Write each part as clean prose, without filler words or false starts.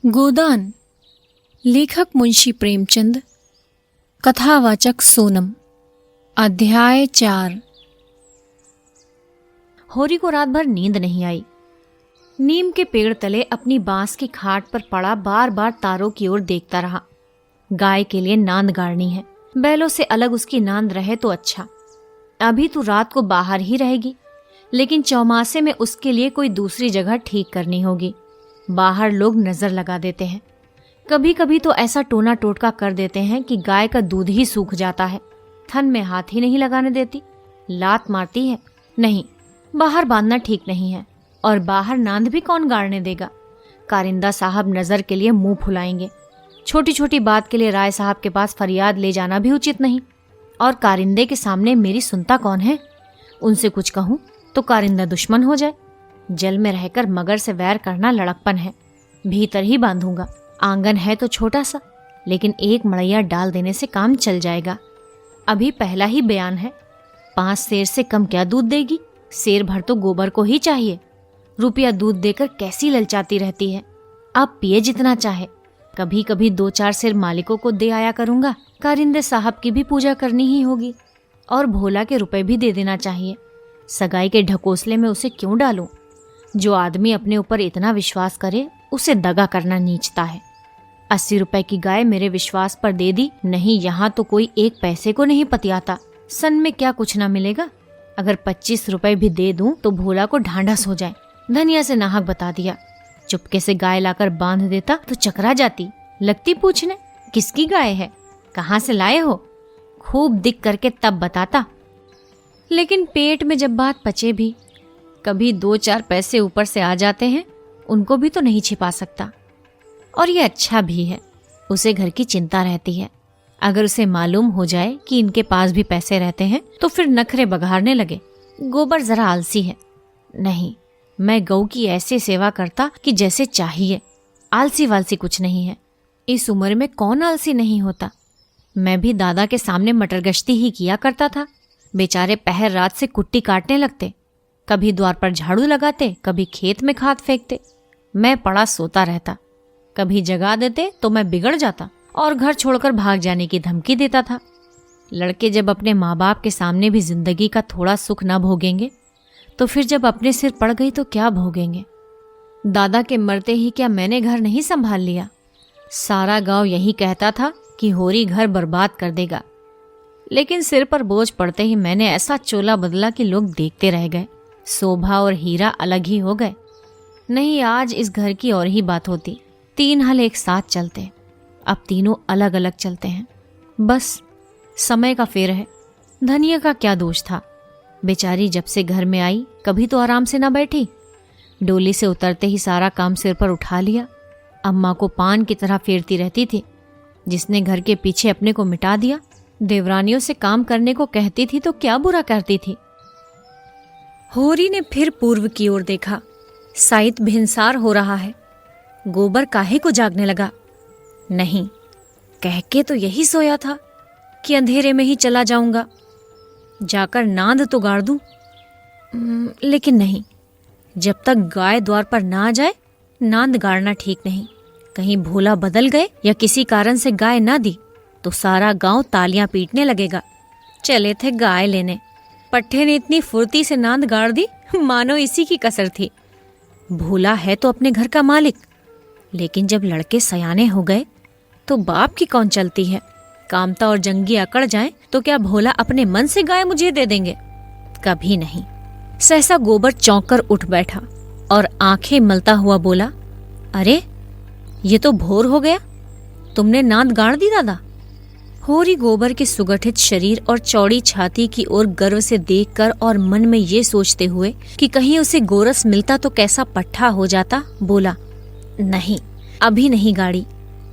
गोदान। लेखक मुंशी प्रेमचंद। कथावाचक सोनम। अध्याय 4। होरी को रात भर नींद नहीं आई। नीम के पेड़ तले अपनी बांस की खाट पर पड़ा बार बार तारों की ओर देखता रहा। गाय के लिए नांद गाड़नी है, बैलों से अलग उसकी नांद रहे तो अच्छा। अभी तो रात को बाहर ही रहेगी, लेकिन चौमासे में उसके लिए कोई दूसरी जगह ठीक करनी होगी। बाहर लोग नजर लगा देते हैं, कभी कभी तो ऐसा टोना टोटका कर देते हैं कि गाय का दूध ही सूख जाता है। थन में हाथ ही नहीं लगाने देती, लात मारती है। नहीं, बाहर बांधना ठीक नहीं है, और बाहर नांद भी कौन गाड़ने देगा। कारिंदा साहब नजर के लिए मुंह फुलाएंगे। छोटी छोटी बात के लिए राय साहब के पास फरियाद ले जाना भी उचित नहीं। और कारिंदे के सामने मेरी सुनता कौन है? उनसे कुछ कहूं तो कारिंदा दुश्मन हो जाए। जल में रहकर मगर से वैर करना लड़कपन है। भीतर ही बांधूंगा। आंगन है तो छोटा सा, लेकिन एक मड़ैया डाल देने से काम चल जाएगा। अभी पहला ही बयान है। 5 सेर से कम क्या दूध देगी? सेर भर तो गोबर को ही चाहिए। रुपया दूध देकर कैसी ललचाती रहती है। अब पिए जितना चाहे। कभी कभी 2-4 सेर मालिकों को दे आया करूंगा। कारिंदे साहब की भी पूजा करनी ही होगी, और भोला के रुपए भी दे देना चाहिए। सगाई के ढकोसले में उसे क्यों डालूं? जो आदमी अपने ऊपर इतना विश्वास करे, उसे दगा करना नीचता है। 80 रुपए की गाय मेरे विश्वास पर दे दी, नहीं यहाँ तो कोई 1 पैसे को नहीं पतियाता। सन में क्या कुछ ना मिलेगा। अगर 25 रुपए भी दे दूं तो भोला को ढांढस हो जाए। धनिया से नाहक बता दिया। चुपके से गाय लाकर बांध देता तो चकरा जाती। लगती पूछने किसकी गाय है, कहाँ से लाए हो। खूब दिख करके तब बताता। लेकिन पेट में जब बात पचे भी, कभी 2-4 पैसे ऊपर से आ जाते हैं, उनको भी तो नहीं छिपा सकता। और ये अच्छा भी है, उसे घर की चिंता रहती है। अगर उसे मालूम हो जाए कि इनके पास भी पैसे रहते हैं तो फिर नखरे बघारने लगे। गोबर जरा आलसी है। नहीं, मैं गऊ की ऐसी सेवा करता कि जैसे चाहिए। आलसी वालसी कुछ नहीं है। इस उम्र में कौन आलसी नहीं होता। मैं भी दादा के सामने मटर गश्ती ही किया करता था। बेचारे पहर रात से कुट्टी काटने लगते, कभी द्वार पर झाड़ू लगाते, कभी खेत में खाद फेंकते। मैं पड़ा सोता रहता। कभी जगा देते तो मैं बिगड़ जाता और घर छोड़कर भाग जाने की धमकी देता था। लड़के जब अपने माँ बाप के सामने भी जिंदगी का थोड़ा सुख न भोगेंगे, तो फिर जब अपने सिर पड़ गई तो क्या भोगेंगे। दादा के मरते ही क्या मैंने घर नहीं संभाल लिया? सारा गांव यही कहता था कि होरी घर बर्बाद कर देगा। लेकिन सिर पर बोझ पड़ते ही मैंने ऐसा चोला बदला कि लोग देखते रह गए। शोभा और हीरा अलग ही हो गए। नहीं, आज इस घर की और ही बात होती। 3 हल एक साथ चलते, अब तीनों अलग अलग चलते हैं। बस समय का फेर है। धनिया का क्या दोष था? बेचारी जब से घर में आई कभी तो आराम से ना बैठी। डोली से उतरते ही सारा काम सिर पर उठा लिया। अम्मा को पान की तरह फेरती रहती थी। जिसने घर के पीछे अपने को मिटा दिया, देवरानियों से काम करने को कहती थी तो क्या बुरा करती थी। होरी ने फिर पूर्व की ओर देखा। साइत भिनसार हो रहा है। गोबर काहे को जागने लगा? नहीं, कह के तो यही सोया था कि अंधेरे में ही चला जाऊंगा, जाकर नांद तो गाड़ दूं। लेकिन नहीं, जब तक गाय द्वार पर ना आ जाए नांद गाड़ना ठीक नहीं। कहीं भोला बदल गए या किसी कारण से गाय ना दी तो सारा गांव तालियां पीटने लगेगा। चले थे गाय लेने, पट्टे ने इतनी फुर्ती से नांद गाड़ दी मानो इसी की कसर थी। भोला है तो अपने घर का मालिक, लेकिन जब लड़के सयाने हो गए तो बाप की कौन चलती है। कामता और जंगी अकड़ जाएं तो क्या भोला अपने मन से गाय मुझे दे देंगे? कभी नहीं। सहसा गोबर चौंक कर उठ बैठा और आंखें मलता हुआ बोला, अरे ये तो भोर हो गया। तुमने नांद गाड़ दी दादा? होरी गोबर के सुगठित शरीर और चौड़ी छाती की ओर गर्व से देखकर और मन में ये सोचते हुए कि कहीं उसे गोरस मिलता तो कैसा पट्ठा हो जाता, बोला, नहीं, अभी नहीं गाड़ी।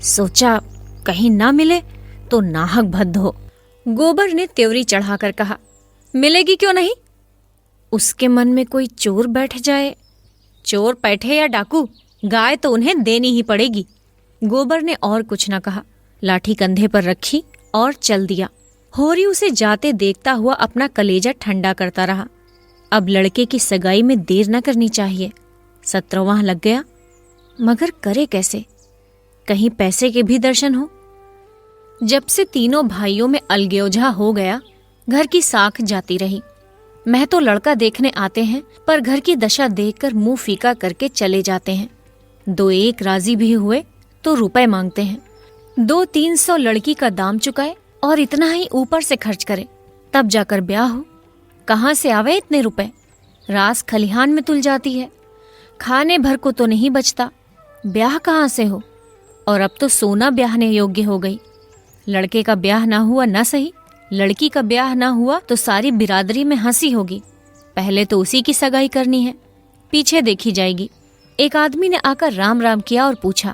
सोचा कहीं ना मिले तो नाहक भद्द हो। गोबर ने त्योरी चढ़ाकर कहा, मिलेगी क्यों नहीं? उसके मन में कोई चोर बैठ जाए। चोर बैठे या डाकू, गाय तो उन्हें देनी ही पड़ेगी। गोबर ने और कुछ न कहा, लाठी कंधे पर रखी और चल दिया। होरी उसे जाते देखता हुआ अपना कलेजा ठंडा करता रहा। अब लड़के की सगाई में देर न करनी चाहिए। 17वां लग गया, मगर करे कैसे? कहीं पैसे के भी दर्शन हो। जब से तीनों भाइयों में अलगोजा हो गया, घर की साख जाती रही। महतो लड़का देखने आते हैं, पर घर की दशा देखकर मुंह फीका करके चले जाते हैं। 2-1 राजी भी हुए तो रुपए मांगते हैं। 200-300 लड़की का दाम चुकाए और इतना ही ऊपर से खर्च करे, तब जाकर ब्याह हो। कहाँ से आवे इतने रुपए? रास खलिहान में तुल जाती है, खाने भर को तो नहीं बचता, ब्याह कहाँ से हो? और अब तो सोना ब्याहने योग्य हो गई। लड़के का ब्याह ना हुआ ना सही, लड़की का ब्याह ना हुआ तो सारी बिरादरी में हंसी होगी। पहले तो उसी की सगाई करनी है, पीछे देखी जाएगी। एक आदमी ने आकर राम राम किया और पूछा,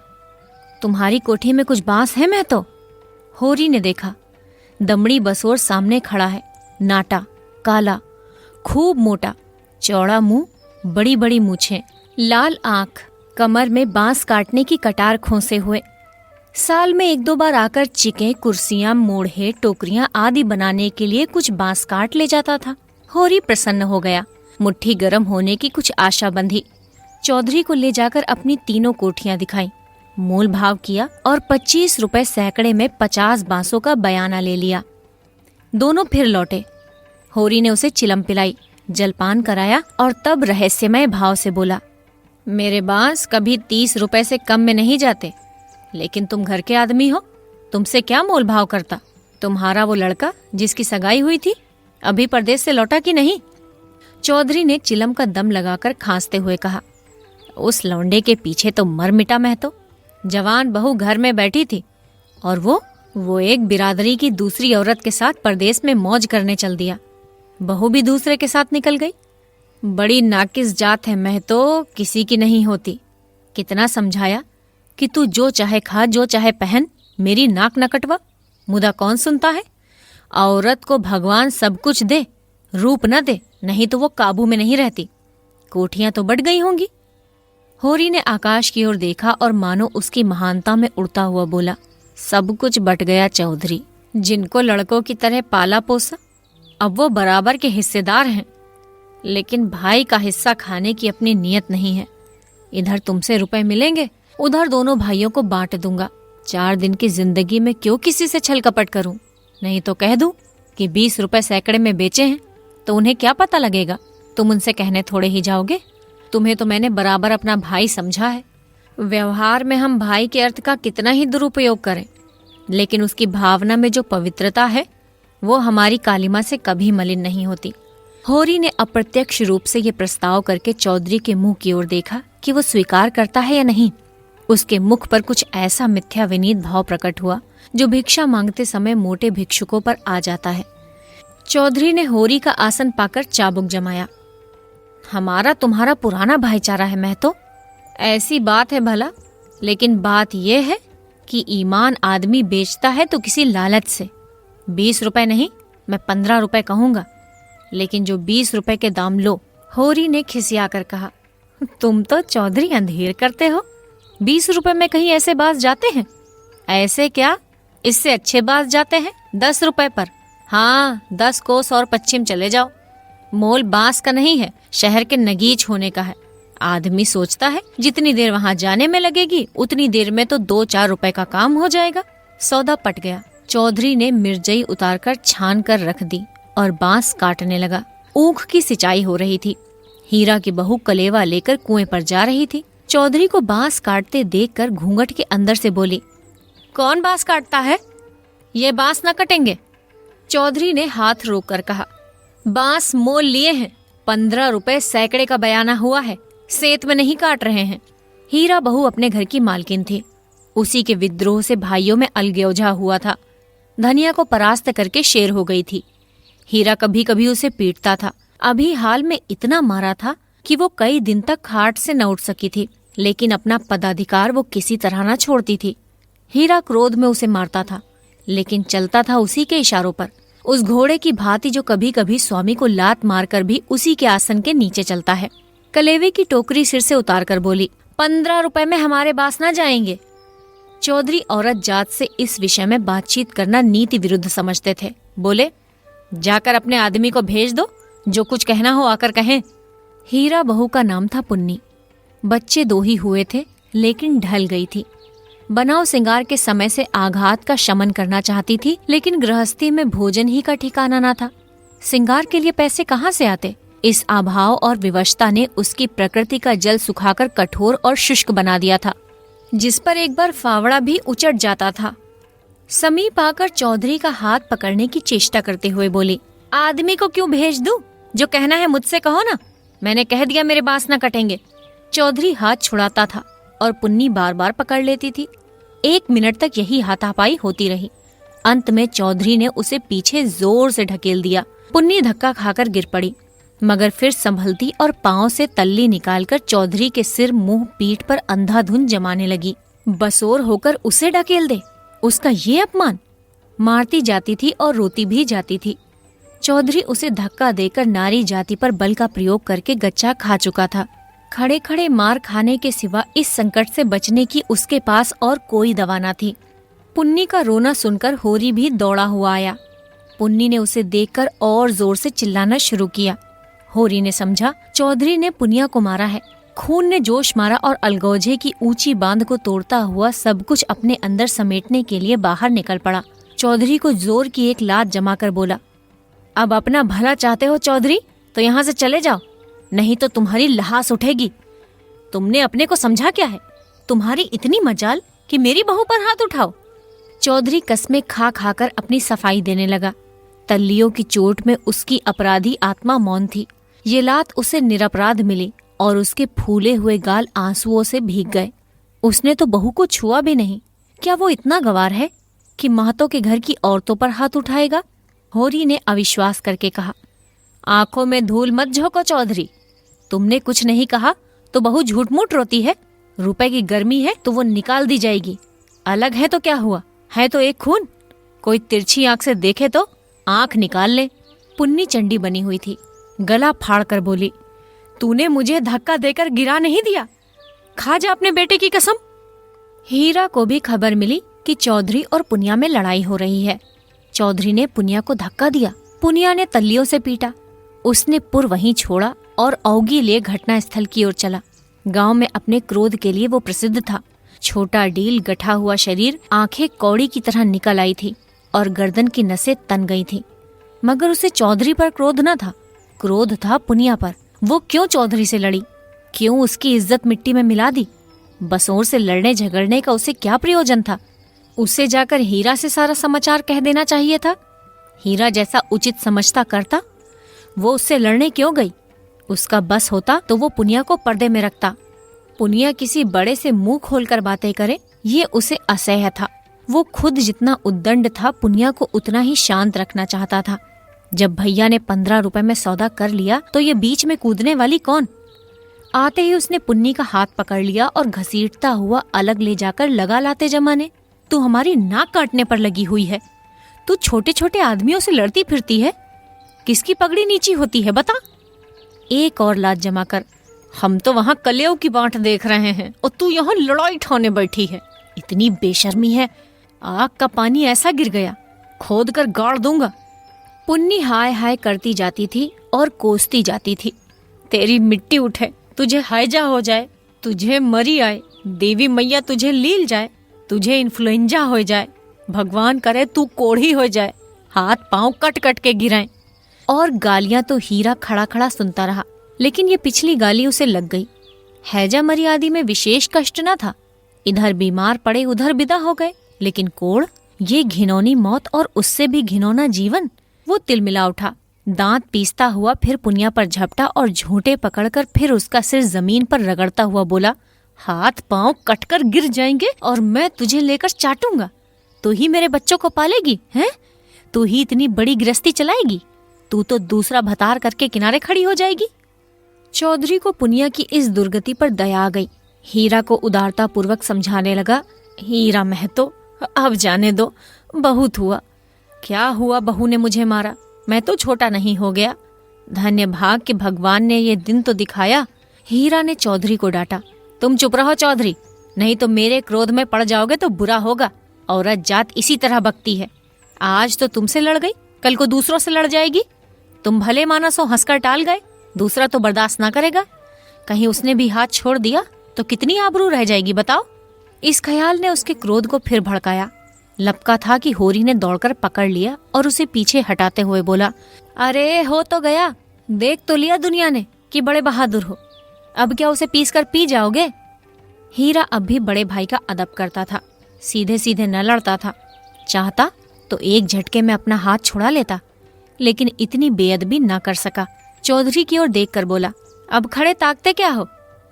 तुम्हारी कोठी में कुछ बांस है महतो? होरी ने देखा, दमड़ी बसोर सामने खड़ा है, नाटा, काला, खूब मोटा, चौड़ा मुंह, बड़ी बड़ी मूछें, लाल आंख, कमर में बांस काटने की कटार खोसे हुए। साल में 1-2 बार आकर चिकें, कुर्सियां, मोढ़े, टोकरियां आदि बनाने के लिए कुछ बांस काट ले जाता था। होरी प्रसन्न हो गया, मुट्ठी गर्म होने की कुछ आशा बंधी। चौधरी को ले जाकर अपनी तीनों कोठियां दिखाई, मोल भाव किया और 25 रुपए सैकड़े में 50 बांसों का बयाना ले लिया। दोनों फिर लौटे। होरी ने उसे चिलम पिलाई, जलपान कराया और तब रहस्यमय भाव से बोला, मेरे बांस कभी 30 रुपए से कम में नहीं जाते, लेकिन तुम घर के आदमी हो, तुमसे क्या मोल भाव करता? तुम्हारा वो लड़का जिसकी सगाई हुई थी अभी परदेश से लौटा कि नहीं? चौधरी ने चिलम का दम लगाकर खांसते हुए कहा, उस लौंडे के पीछे तो मर मिटा महतो। जवान बहू घर में बैठी थी और वो एक बिरादरी की दूसरी औरत के साथ परदेश में मौज करने चल दिया। बहू भी दूसरे के साथ निकल गई। बड़ी नाकिस जात है महतो, किसी की नहीं होती। कितना समझाया कि तू जो चाहे खा, जो चाहे पहन, मेरी नाक न कटवा। मुदा कौन सुनता है? औरत को भगवान सब कुछ दे, रूप न दे, नहीं तो वो काबू में नहीं रहती। कोठियां तो बढ़ गई होंगी। होरी ने आकाश की ओर देखा और मानो उसकी महानता में उड़ता हुआ बोला, सब कुछ बट गया चौधरी। जिनको लड़कों की तरह पाला पोसा, अब वो बराबर के हिस्सेदार हैं। लेकिन भाई का हिस्सा खाने की अपनी नियत नहीं है। इधर तुमसे रुपए मिलेंगे, उधर दोनों भाइयों को बांट दूंगा। 4 दिन की जिंदगी में क्यों किसी से छल कपट करूं? नहीं तो कह दूं कि 20 रुपए सैकड़े में बेचे हैं, तो उन्हें क्या पता लगेगा? तुम उनसे कहने थोड़े ही जाओगे। तुम्हें तो मैंने बराबर अपना भाई समझा है। व्यवहार में हम भाई के अर्थ का कितना ही दुरुपयोग करें, लेकिन उसकी भावना में जो पवित्रता है वो हमारी कालिमा से कभी मलिन नहीं होती। होरी ने अप्रत्यक्ष रूप से ये प्रस्ताव करके चौधरी के मुंह की ओर देखा कि वो स्वीकार करता है या नहीं। उसके मुख पर कुछ ऐसा मिथ्या विनीत भाव प्रकट हुआ जो भिक्षा मांगते समय मोटे भिक्षुकों पर आ जाता है। चौधरी ने होरी का आसन पाकर चाबुक जमाया। हमारा तुम्हारा पुराना भाईचारा है महतो। ऐसी बात है भला, लेकिन बात यह है कि ईमान आदमी बेचता है तो किसी लालच से। 20 रुपए नहीं, मैं 15 रुपए कहूंगा, लेकिन जो 20 रुपए के दाम लो। होरी ने खिसिया कर कहा, तुम तो चौधरी अंधेर करते हो। 20 रुपए में कहीं ऐसे बास जाते हैं? ऐसे क्या, इससे अच्छे बास जाते हैं 10 रुपए पर। हाँ, 10 कोस और पश्चिम चले जाओ। मोल बांस का नहीं है, शहर के नगीच होने का है। आदमी सोचता है जितनी देर वहाँ जाने में लगेगी उतनी देर में तो 2-4 रुपए का काम हो जाएगा। सौदा पट गया। चौधरी ने मिर्जई उतारकर छान कर रख दी और बांस काटने लगा। ऊख की सिंचाई हो रही थी। हीरा की बहू कलेवा लेकर कुएं पर जा रही थी। चौधरी को बांस काटते देखकर घूंघट के अंदर से बोली, कौन बांस काटता है? ये बांस न कटेंगे। चौधरी ने हाथ रोक कर कहा, बांस मोल लिए हैं, 15 रुपए सैकड़े का बयाना हुआ है, सेत में नहीं काट रहे हैं। हीरा बहू अपने घर की मालकिन थी। उसी के विद्रोह से भाइयों में अलगोजा हुआ था। धनिया को परास्त करके शेर हो गई थी। हीरा कभी कभी उसे पीटता था। अभी हाल में इतना मारा था कि वो कई दिन तक खाट से न उठ सकी थी, लेकिन अपना पदाधिकार वो किसी तरह न छोड़ती थी। हीरा क्रोध में उसे मारता था, लेकिन चलता था उसी के इशारों पर, उस घोड़े की भांति जो कभी कभी स्वामी को लात मारकर भी उसी के आसन के नीचे चलता है। कलेवे की टोकरी सिर से उतार कर बोली, 15 रुपए में हमारे बास न जाएंगे। चौधरी औरत जात से इस विषय में बातचीत करना नीति विरुद्ध समझते थे। बोले, जाकर अपने आदमी को भेज दो, जो कुछ कहना हो आकर कहें। हीरा बहू का नाम था पुन्नी। बच्चे 2 ही हुए थे, लेकिन ढल गई थी। बनाव सिंगार के समय से आघात का शमन करना चाहती थी, लेकिन गृहस्थी में भोजन ही का ठिकाना न था। सिंगार के लिए पैसे कहाँ से आते? इस अभाव और विवशता ने उसकी प्रकृति का जल सुखाकर कठोर और शुष्क बना दिया था, जिस पर एक बार फावड़ा भी उचट जाता था। समीप आकर चौधरी का हाथ पकड़ने की चेष्टा करते हुए बोली, आदमी को क्यों भेज दूं? जो कहना है मुझसे कहो ना, मैंने कह दिया मेरे बांस न कटेंगे। चौधरी हाथ छुड़ाता था और पुन्नी बार बार पकड़ लेती थी। 1 मिनट तक यही हाथापाई होती रही। अंत में चौधरी ने उसे पीछे जोर से ढकेल दिया। पुन्नी धक्का खाकर गिर पड़ी, मगर फिर संभलती और पांव से तल्ली निकालकर चौधरी के सिर, मुंह, पीठ पर अंधाधुंध जमाने लगी। बसोर होकर उसे ढकेल दे, उसका ये अपमान। मारती जाती थी और रोती भी जाती थी। चौधरी उसे धक्का देकर नारी जाति पर बल का प्रयोग करके गच्चा खा चुका था। खड़े खड़े मार खाने के सिवा इस संकट से बचने की उसके पास और कोई दवा न थी। पुन्नी का रोना सुनकर होरी भी दौड़ा हुआ आया। पुन्नी ने उसे देखकर और जोर से चिल्लाना शुरू किया। होरी ने समझा चौधरी ने पुनिया को मारा है। खून ने जोश मारा और अलगौजे की ऊंची बांध को तोड़ता हुआ सब कुछ अपने अंदर समेटने के लिए बाहर निकल पड़ा। चौधरी को जोर की एक लात जमाकर बोला, अब अपना भला चाहते हो चौधरी, तो यहाँ से चले जाओ, नहीं तो तुम्हारी लहास उठेगी। तुमने अपने को समझा क्या है? तुम्हारी इतनी मजाल कि मेरी बहू पर हाथ उठाओ। चौधरी कस्में खा खाकर अपनी सफाई देने लगा। तल्लियों की चोट में उसकी अपराधी आत्मा मौन थी। ये लात उसे निरपराध मिली और उसके फूले हुए गाल आंसुओं से भीग गए। उसने तो बहू को छुआ भी नहीं। क्या वो इतना गवार है कि महतों के घर की औरतों पर हाथ उठाएगा? होरी ने अविश्वास करके कहा, आंखों में धूल मत झोंको चौधरी। तुमने कुछ नहीं कहा तो बहू झूठ मूठ रोती है। रुपए की गर्मी है तो वो निकाल दी जाएगी। अलग है तो क्या हुआ, है तो एक खून। कोई तिरछी आंख से देखे तो आंख निकाल ले। पुन्नी चंडी बनी हुई थी, गला फाड़ कर बोली, तूने मुझे धक्का देकर गिरा नहीं दिया। खा जा अपने बेटे की कसम। हीरा को भी खबर मिली कि चौधरी और पुनिया में लड़ाई हो रही है। चौधरी ने पुनिया को धक्का दिया। पुनिया ने तल्लियों से पीटा। उसने पुर वहीं छोड़ा और औगी लिए घटना स्थल की ओर चला। गांव में अपने क्रोध के लिए वो प्रसिद्ध था। छोटा डील, गठा हुआ शरीर, आंखें कौड़ी की तरह निकल आई थी और गर्दन की नसें तन गई थी। मगर उसे चौधरी पर क्रोध न था, क्रोध था पुनिया पर। वो क्यों चौधरी से लड़ी? क्यों उसकी इज्जत मिट्टी में मिला दी? बसोर से लड़ने झगड़ने का उसे क्या प्रयोजन था? उसे जाकर हीरा से सारा समाचार कह देना चाहिए था। हीरा जैसा उचित समझता करता। वो उससे लड़ने क्यों गई? उसका बस होता तो वो पुनिया को पर्दे में रखता। पुनिया किसी बड़े से मुंह खोलकर बातें करे, ये उसे असह्य था। वो खुद जितना उद्दंड था, पुनिया को उतना ही शांत रखना चाहता था। जब भैया ने 15 रुपए में सौदा कर लिया तो ये बीच में कूदने वाली कौन? आते ही उसने पुन्नी का हाथ पकड़ लिया और घसीटता हुआ अलग ले जाकर लगा लाते जमाने, तू हमारी नाक काटने पर लगी हुई है। तू छोटे छोटे आदमियों से लड़ती फिरती है। किसकी पगड़ी नीची होती है बता? एक और लात जमाकर, हम तो वहाँ कलेव की बांट देख रहे हैं और तू यहाँ लड़ाई ठाने बैठी है। इतनी बेशर्मी है, आग का पानी ऐसा गिर गया, खोद कर गाड़ दूंगा। पुन्नी हाय हाय करती जाती थी और कोसती जाती थी। तेरी मिट्टी उठे, तुझे हायजा हो जाए, तुझे मरी आए, देवी मैया तुझे लील जाए, तुझे इन्फ्लुएंजा हो जाए, भगवान करे तू कोढ़ी हो जाए, हाथ पांव कट कट के गिराएं। और गालियां तो हीरा खड़ा खड़ा सुनता रहा, लेकिन ये पिछली गाली उसे लग गई। हैजा मरी आदि में विशेष कष्ट न था। इधर बीमार पड़े उधर विदा हो गए, लेकिन कोढ़, ये घिनौनी मौत और उससे भी घिनौना जीवन। वो तिलमिला उठा, दांत पीसता हुआ फिर पुनिया पर झपटा और झूंटे पकड़कर फिर उसका सिर जमीन पर रगड़ता हुआ बोला, हाथ पांव कटकर गिर जाएंगे और मैं तुझे लेकर चाटूंगा। तू ही मेरे बच्चों को पालेगी हैं? तू ही इतनी बड़ी गृहस्थी चलाएगी? तू तो दूसरा भतार करके किनारे खड़ी हो जाएगी। चौधरी को पुनिया की इस दुर्गति पर दया आ गई। हीरा को उदारता पूर्वक समझाने लगा, हीरा महतो, अब जाने दो, बहुत हुआ। क्या हुआ, बहू ने मुझे मारा, मैं तो छोटा नहीं हो गया। धन्य भाग कि भगवान ने ये दिन तो दिखाया। हीरा ने चौधरी को डांटा, तुम चुप रहो चौधरी, नहीं तो मेरे क्रोध में पड़ जाओगे तो बुरा होगा। औरत जात इसी तरह बकती है। आज तो तुमसे लड़ गई, कल को दूसरों से लड़ जाएगी। तुम भले मानसों हंसकर टाल गए, दूसरा तो बर्दाश्त ना करेगा। कहीं उसने भी हाथ छोड़ दिया तो कितनी आबरू रह जाएगी बताओ। इस ख्याल ने उसके क्रोध को फिर भड़काया। लपका था कि होरी ने दौड़कर पकड़ लिया और उसे पीछे हटाते हुए बोला, अरे हो तो गया, देख तो लिया दुनिया ने कि बड़े बहादुर हो। अब क्या उसे पीस कर पी जाओगे? हीरा अब भी बड़े भाई का अदब करता था, सीधे सीधे न लड़ता था। चाहता तो एक झटके में अपना हाथ छुड़ा लेता, लेकिन इतनी बेअदबी न कर सका। चौधरी की ओर देखकर बोला, अब खड़े ताकते क्या हो,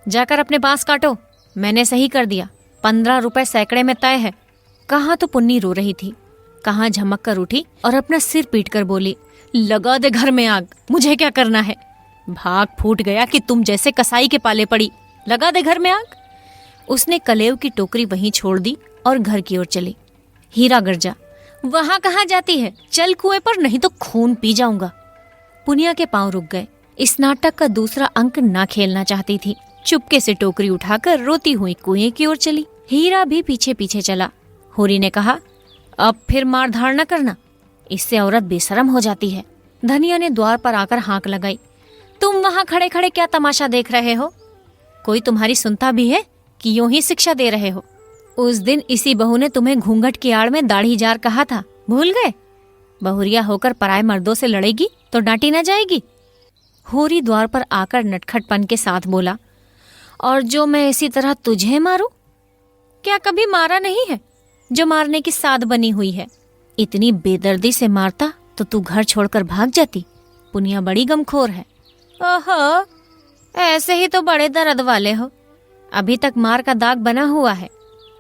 जाकर अपने बांस काटो। मैंने सही कर दिया, 15 रुपए सैकड़े में तय है। कहाँ तो पुन्नी रो रही थी, कहाँ झमक कर उठी और अपना सिर पीट कर बोली, लगा दे घर में आग, मुझे क्या करना है। भाग फूट गया कि तुम जैसे कसाई के पाले पड़ी, लगा दे घर में आग। उसने कलेव की टोकरी वहीं छोड़ दी और घर की ओर चली। हीरा गरजा, वहां कहाँ जाती है, चल कुएं पर, नहीं तो खून पी जाऊंगा। पुनिया के पांव रुक गए। इस नाटक का दूसरा अंक ना खेलना चाहती थी। चुपके से टोकरी उठाकर रोती हुई कुएं की ओर चली। हीरा भी पीछे पीछे चला। होरी ने कहा, अब फिर मार धाड़ न करना, इससे औरत बेशरम हो जाती है। धनिया ने द्वार पर आकर हाँक लगाई, तुम वहां खड़े खड़े क्या तमाशा देख रहे हो? कोई तुम्हारी सुनता भी है कि यूं ही शिक्षा दे रहे हो? उस दिन इसी बहू ने तुम्हें घूंघट की आड़ में दाढ़ी जार कहा था, भूल गए? बहुरिया होकर पराए मर्दों से लड़ेगी तो डांटी न जाएगी। होरी द्वार पर आकर नटखटपन के साथ बोला, और जो मैं इसी तरह तुझे मारूं? क्या कभी मारा नहीं है जो मारने की साध बनी हुई है? इतनी बेदर्दी से मारता तो तू घर छोड़कर भाग जाती। पुनिया बड़ी गमखोर है। ओहो, ऐसे ही तो बड़े दर्द वाले हो। अभी तक मार का दाग बना हुआ है।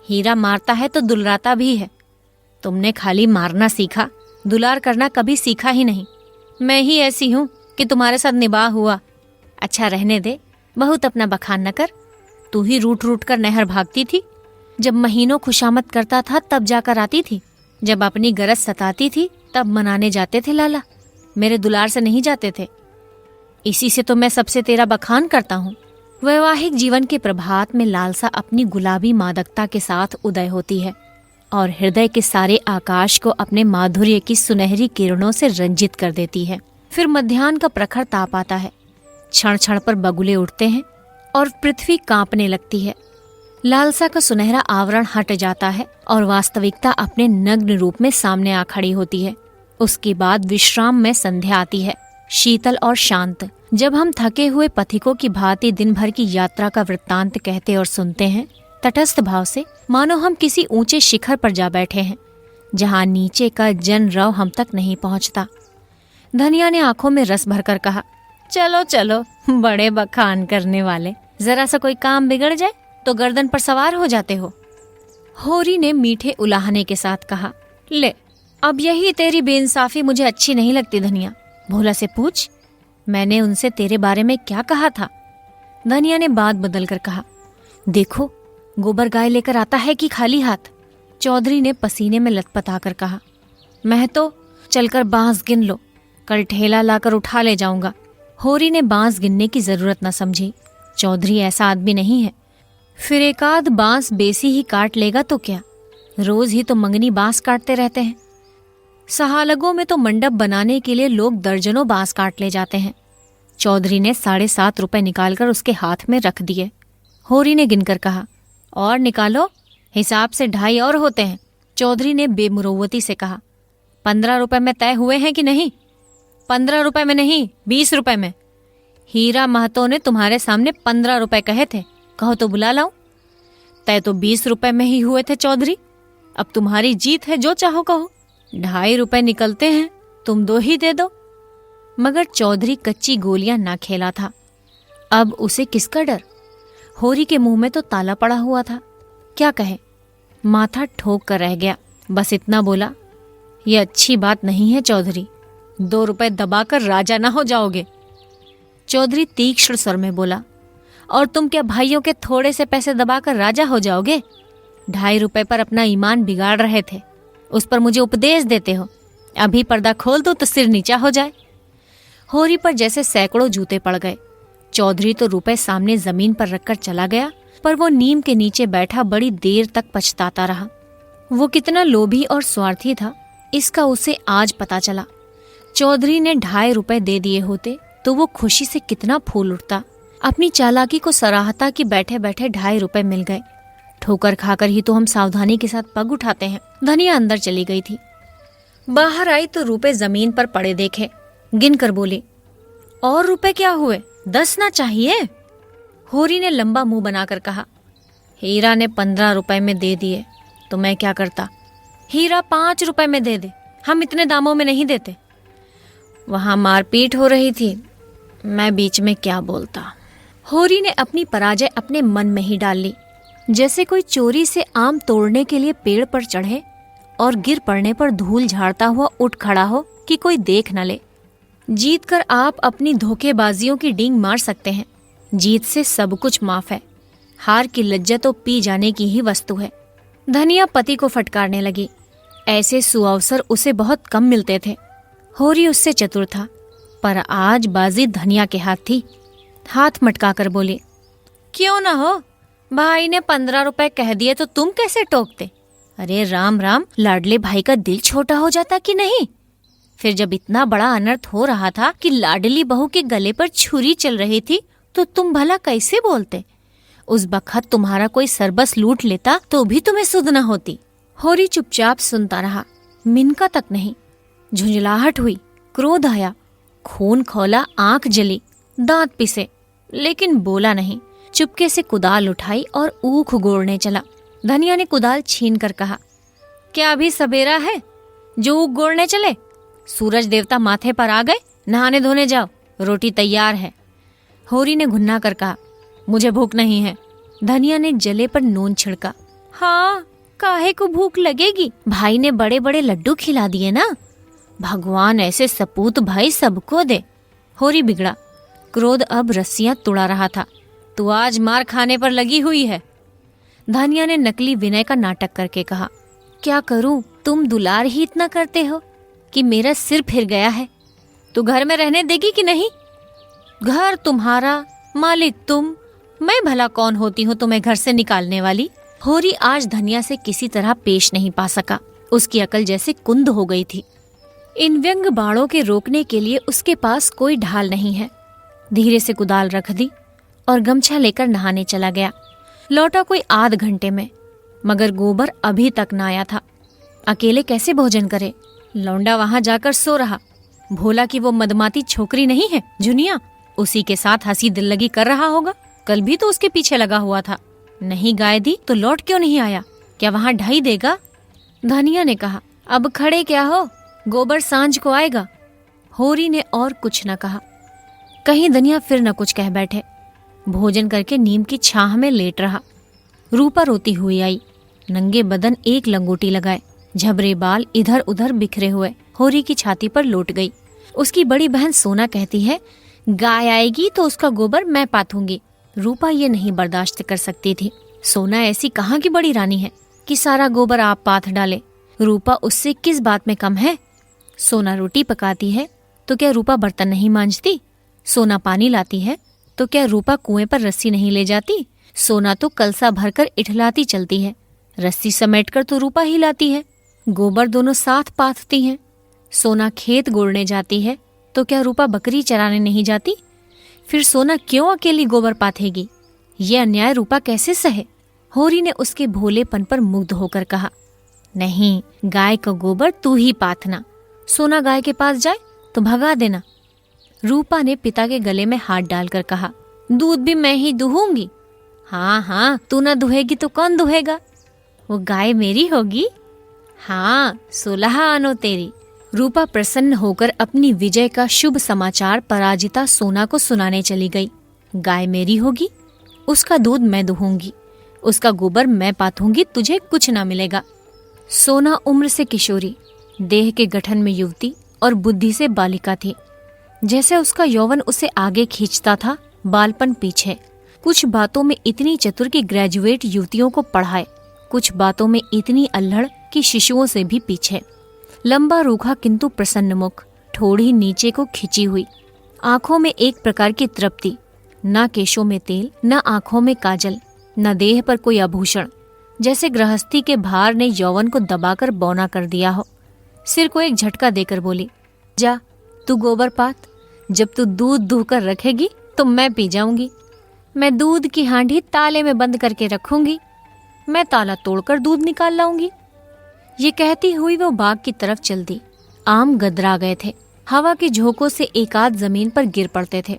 हीरा मारता है तो दुलराता भी है। तुमने खाली मारना सीखा, दुलार करना कभी सीखा ही नहीं। मैं ही ऐसी हूँ कि तुम्हारे साथ निभाह हुआ। अच्छा रहने दे, बहुत अपना बखान न कर। तू ही रूट रूट कर नहर भागती थी। जब महीनों खुशामद करता था तब जाकर आती थी। जब अपनी गरज सताती थी तब मनाने जाते थे लाला, मेरे दुलार से नहीं जाते थे। इसी से तो मैं सबसे तेरा बखान करता हूँ। वैवाहिक जीवन के प्रभात में लालसा अपनी गुलाबी मादकता के साथ उदय होती है और हृदय के सारे आकाश को अपने माधुर्य की सुनहरी किरणों से रंजित कर देती है। फिर मध्याह्न का प्रखर ताप आता है, क्षण क्षण पर बगुले उठते हैं और पृथ्वी कांपने लगती है। लालसा का सुनहरा आवरण हट जाता है और वास्तविकता अपने नग्न रूप में सामने आ खड़ी होती है। उसके बाद विश्राम में संध्या आती है, शीतल और शांत। जब हम थके हुए पथिकों की भांति दिन भर की यात्रा का वृत्तांत कहते और सुनते हैं, तटस्थ भाव से, मानो हम किसी ऊंचे शिखर पर जा बैठे हैं जहां नीचे का जन रव हम तक नहीं पहुंचता। धनिया ने आंखों में रस भरकर कहा, चलो चलो बड़े बखान करने वाले, जरा सा कोई काम बिगड़ जाए तो गर्दन पर सवार हो जाते हो। होरी ने मीठे उलाहने के साथ कहा, ले, अब यही तेरी बेइंसाफी मुझे अच्छी नहीं लगती धनिया। भोला से पूछ, मैंने उनसे तेरे बारे में क्या कहा था? धनिया ने बात बदल कर कहा, देखो गोबर गाय लेकर आता है कि खाली हाथ? चौधरी ने पसीने में लथपथ आकर कहा, मैं तो चलकर बांस गिन लो, कल ठेला लाकर उठा ले जाऊंगा। होरी ने बांस गिनने की जरूरत न समझी। चौधरी ऐसा आदमी नहीं है। फिर एक आध बांस बेसी ही काट लेगा तो क्या, रोज ही तो मंगनी बांस काटते रहते हैं। सहालगों में तो मंडप बनाने के लिए लोग दर्जनों बांस काट ले जाते हैं। चौधरी ने 7.5 रुपए निकालकर उसके हाथ में रख दिए। होरी ने गिनकर कहा, और निकालो, हिसाब से 2.5 और होते हैं। चौधरी ने बेमुरौवती से कहा, 15 रुपए में तय हुए हैं कि नहीं? 15 रुपए में नहीं, 20 रुपए में। हीरा महतो ने तुम्हारे सामने 15 रुपए कहे थे, कहो तो बुला लाऊं। तय तो 20 रुपए में ही हुए थे चौधरी। अब तुम्हारी जीत है, जो चाहो कहो। 2.5 रुपए निकलते हैं, तुम 2 ही दे दो। मगर चौधरी कच्ची गोलियां ना खेला था। अब उसे किसका डर? होरी के मुंह में तो ताला पड़ा हुआ था, क्या कहे? माथा ठोक कर रह गया। बस इतना बोला, ये अच्छी बात नहीं है चौधरी, 2 रुपए दबाकर राजा ना हो जाओगे। चौधरी तीक्ष्ण स्वर में बोला, और तुम क्या भाइयों के थोड़े से पैसे दबाकर राजा हो जाओगे? 2.5 रुपए पर अपना ईमान बिगाड़ रहे थे, उस पर मुझे उपदेश देते हो। अभी पर्दा खोल दो तो सिर नीचा हो जाए। होरी पर जैसे सैकड़ों जूते पड़ गए। चौधरी तो रुपए सामने जमीन पर रखकर चला गया, पर वो नीम के नीचे बैठा बड़ी देर तक पछताता रहा। वो कितना लोभी और स्वार्थी था, इसका उसे आज पता चला। चौधरी ने 2.5 रुपए दे दिए होते तो वो खुशी से कितना फूल उठता। अपनी चालाकी को सराहता कि बैठे बैठे 2.5 रुपए मिल गए। ठोकर खाकर ही तो हम सावधानी के साथ पग उठाते हैं। धनिया अंदर चली गई थी। बाहर आई तो रुपए जमीन पर पड़े देखे, गिन कर बोली, और रुपए क्या हुए, 10 ना चाहिए? होरी ने लंबा मुंह बनाकर कहा, हीरा ने 15 रुपए में दे दिए तो मैं क्या करता? हीरा 5 रुपए में दे दे, हम इतने दामों में नहीं देते। वहां मारपीट हो रही थी, मैं बीच में क्या बोलता। होरी ने अपनी पराजय अपने मन में ही डाल ली, जैसे कोई चोरी से आम तोड़ने के लिए पेड़ पर चढ़े और गिर पड़ने पर धूल झाड़ता हुआ उठ खड़ा हो कि कोई देख न ले। जीत कर आप अपनी धोखेबाजियों की डींग मार सकते हैं, जीत से सब कुछ माफ है। हार की लज्जा तो पी जाने की ही वस्तु है। धनिया पति को फटकारने लगी। ऐसे सुअवसर उसे बहुत कम मिलते थे। होरी उससे चतुर था, पर आज बाजी धनिया के हाथ थी। हाथ मटका कर बोली, क्यों ना हो, भाई ने 15 रुपए कह दिए तो तुम कैसे टोकते? अरे राम राम, लाडले भाई का दिल छोटा हो जाता कि नहीं? फिर जब इतना बड़ा अनर्थ हो रहा था कि लाडली बहू के गले पर छुरी चल रही थी तो तुम भला कैसे बोलते? उस बखत तुम्हारा कोई सरबस लूट लेता तो भी तुम्हें सुध न होती। होरी चुपचाप सुनता रहा, मिनका तक नहीं। झुंझलाहट हुई, क्रोध आया, खून खौला, आंख जली, दांत पिसे, लेकिन बोला नहीं। चुपके से कुदाल उठाई और ऊख गोड़ने चला। धनिया ने कुदाल छीन कर कहा, क्या अभी सवेरा है जो ऊख गोड़ने चले? सूरज देवता माथे पर आ गए, नहाने धोने जाओ, रोटी तैयार है। होरी ने घुन्ना कर कहा, मुझे भूख नहीं है। धनिया ने जले पर नून छिड़का। हाँ, काहे को भूख लगेगी, भाई ने बड़े बड़े लड्डू खिला दिए ना। भगवान ऐसे सपूत भाई सबको दे। होरी बिगड़ा, क्रोध अब रस्सियां तुड़ा रहा था। तू आज मार खाने पर लगी हुई है। धनिया ने नकली विनय का नाटक करके कहा, क्या करूं, तुम दुलार ही इतना करते हो कि मेरा सिर फिर गया है। तू घर में रहने देगी कि नहीं? घर तुम्हारा, मालिक तुम, मैं भला कौन होती हूँ तुम्हें घर से निकालने वाली? होरी आज धनिया से किसी तरह पेश नहीं पा सका। उसकी अकल जैसे कुंद हो गई थी। इन व्यंग बाणों के रोकने के लिए उसके पास कोई ढाल नहीं है। धीरे से कुदाल रख दी और गमछा लेकर नहाने चला गया। लौटा कोई आध घंटे में, मगर गोबर अभी तक न आया था। अकेले कैसे भोजन करे? लौंडा वहां जाकर सो रहा। भोला की वो मदमाती छोकरी नहीं है जुनिया, उसी के साथ हंसी दिल लगी कर रहा होगा। कल भी तो उसके पीछे लगा हुआ था। नहीं गाय दी तो लौट क्यों नहीं आया? क्या वहां ढाई देगा? धनिया ने कहा, अब खड़े क्या हो, गोबर सांझ को आएगा। होरी ने और कुछ न कहा। कहीं धनिया फिर न कुछ कह बैठे। भोजन करके नीम की छाह में लेट रहा। रूपा रोती हुई आई, नंगे बदन एक लंगोटी लगाए, झबरे बाल इधर उधर बिखरे हुए होरी की छाती पर लौट गई। उसकी बड़ी बहन सोना कहती है, गाय आएगी तो उसका गोबर मैं पाथूंगी। रूपा ये नहीं बर्दाश्त कर सकती थी। सोना ऐसी कहाँ की बड़ी रानी है कि सारा गोबर आप पाथ डाले। रूपा उससे किस बात में कम है? सोना रोटी पकाती है तो क्या रूपा बर्तन नहीं मांजती? सोना पानी लाती है तो क्या रूपा कुएं पर रस्सी नहीं ले जाती? सोना तो कलसा भरकर इठलाती चलती है, रस्सी समेटकर तो रूपा ही लाती है। गोबर दोनों साथ पाथती हैं। सोना खेत गोड़ने जाती है तो क्या रूपा बकरी चराने नहीं जाती? फिर सोना क्यों अकेली गोबर पाथेगी? ये अन्याय रूपा कैसे सहे? होरी ने उसके भोलेपन पर मुग्ध होकर कहा, नहीं, गाय का गोबर तू ही पाथना। सोना गाय के पास जाए तो भगा देना। रूपा ने पिता के गले में हाथ डालकर कहा, दूध भी मैं ही दुहूंगी। हाँ हाँ, तू न दुहेगी तो कौन दुहेगा? वो गाय मेरी होगी। हाँ, 16 आनो तेरी। रूपा प्रसन्न होकर अपनी विजय का शुभ समाचार पराजिता सोना को सुनाने चली गई। गाय मेरी होगी, उसका दूध मैं दुहूंगी, उसका गोबर मैं पाथूंगी, तुझे कुछ ना मिलेगा। सोना उम्र से किशोरी, देह के गठन में युवती और बुद्धि से बालिका थी। जैसे उसका यौवन उसे आगे खींचता था, बालपन पीछे। कुछ बातों में इतनी चतुर कि ग्रेजुएट युवतियों को पढ़ाए, कुछ बातों में इतनी अल्हड़ कि शिशुओं से भी पीछे। लंबा रूखा किंतु प्रसन्न मुख, ठोड़ी नीचे को खिंची हुई, आंखों में एक प्रकार की तृप्ति, न केशों में तेल, न आंखों में काजल, न देह पर कोई आभूषण। जैसे गृहस्थी के भार ने यौवन को दबाकर बौना कर दिया हो। सिर को एक झटका देकर बोली, जा तू गोबर पात, जब तू दूध दूह कर रखेगी तो मैं पी जाऊंगी। मैं दूध की हांडी ताले में बंद करके रखूंगी। मैं ताला तोड़कर दूध निकाल लाऊंगी। ये कहती हुई वो बाग की तरफ चल दी। आम गदरा गए थे, हवा के झोंकों से एक आध जमीन पर गिर पड़ते थे।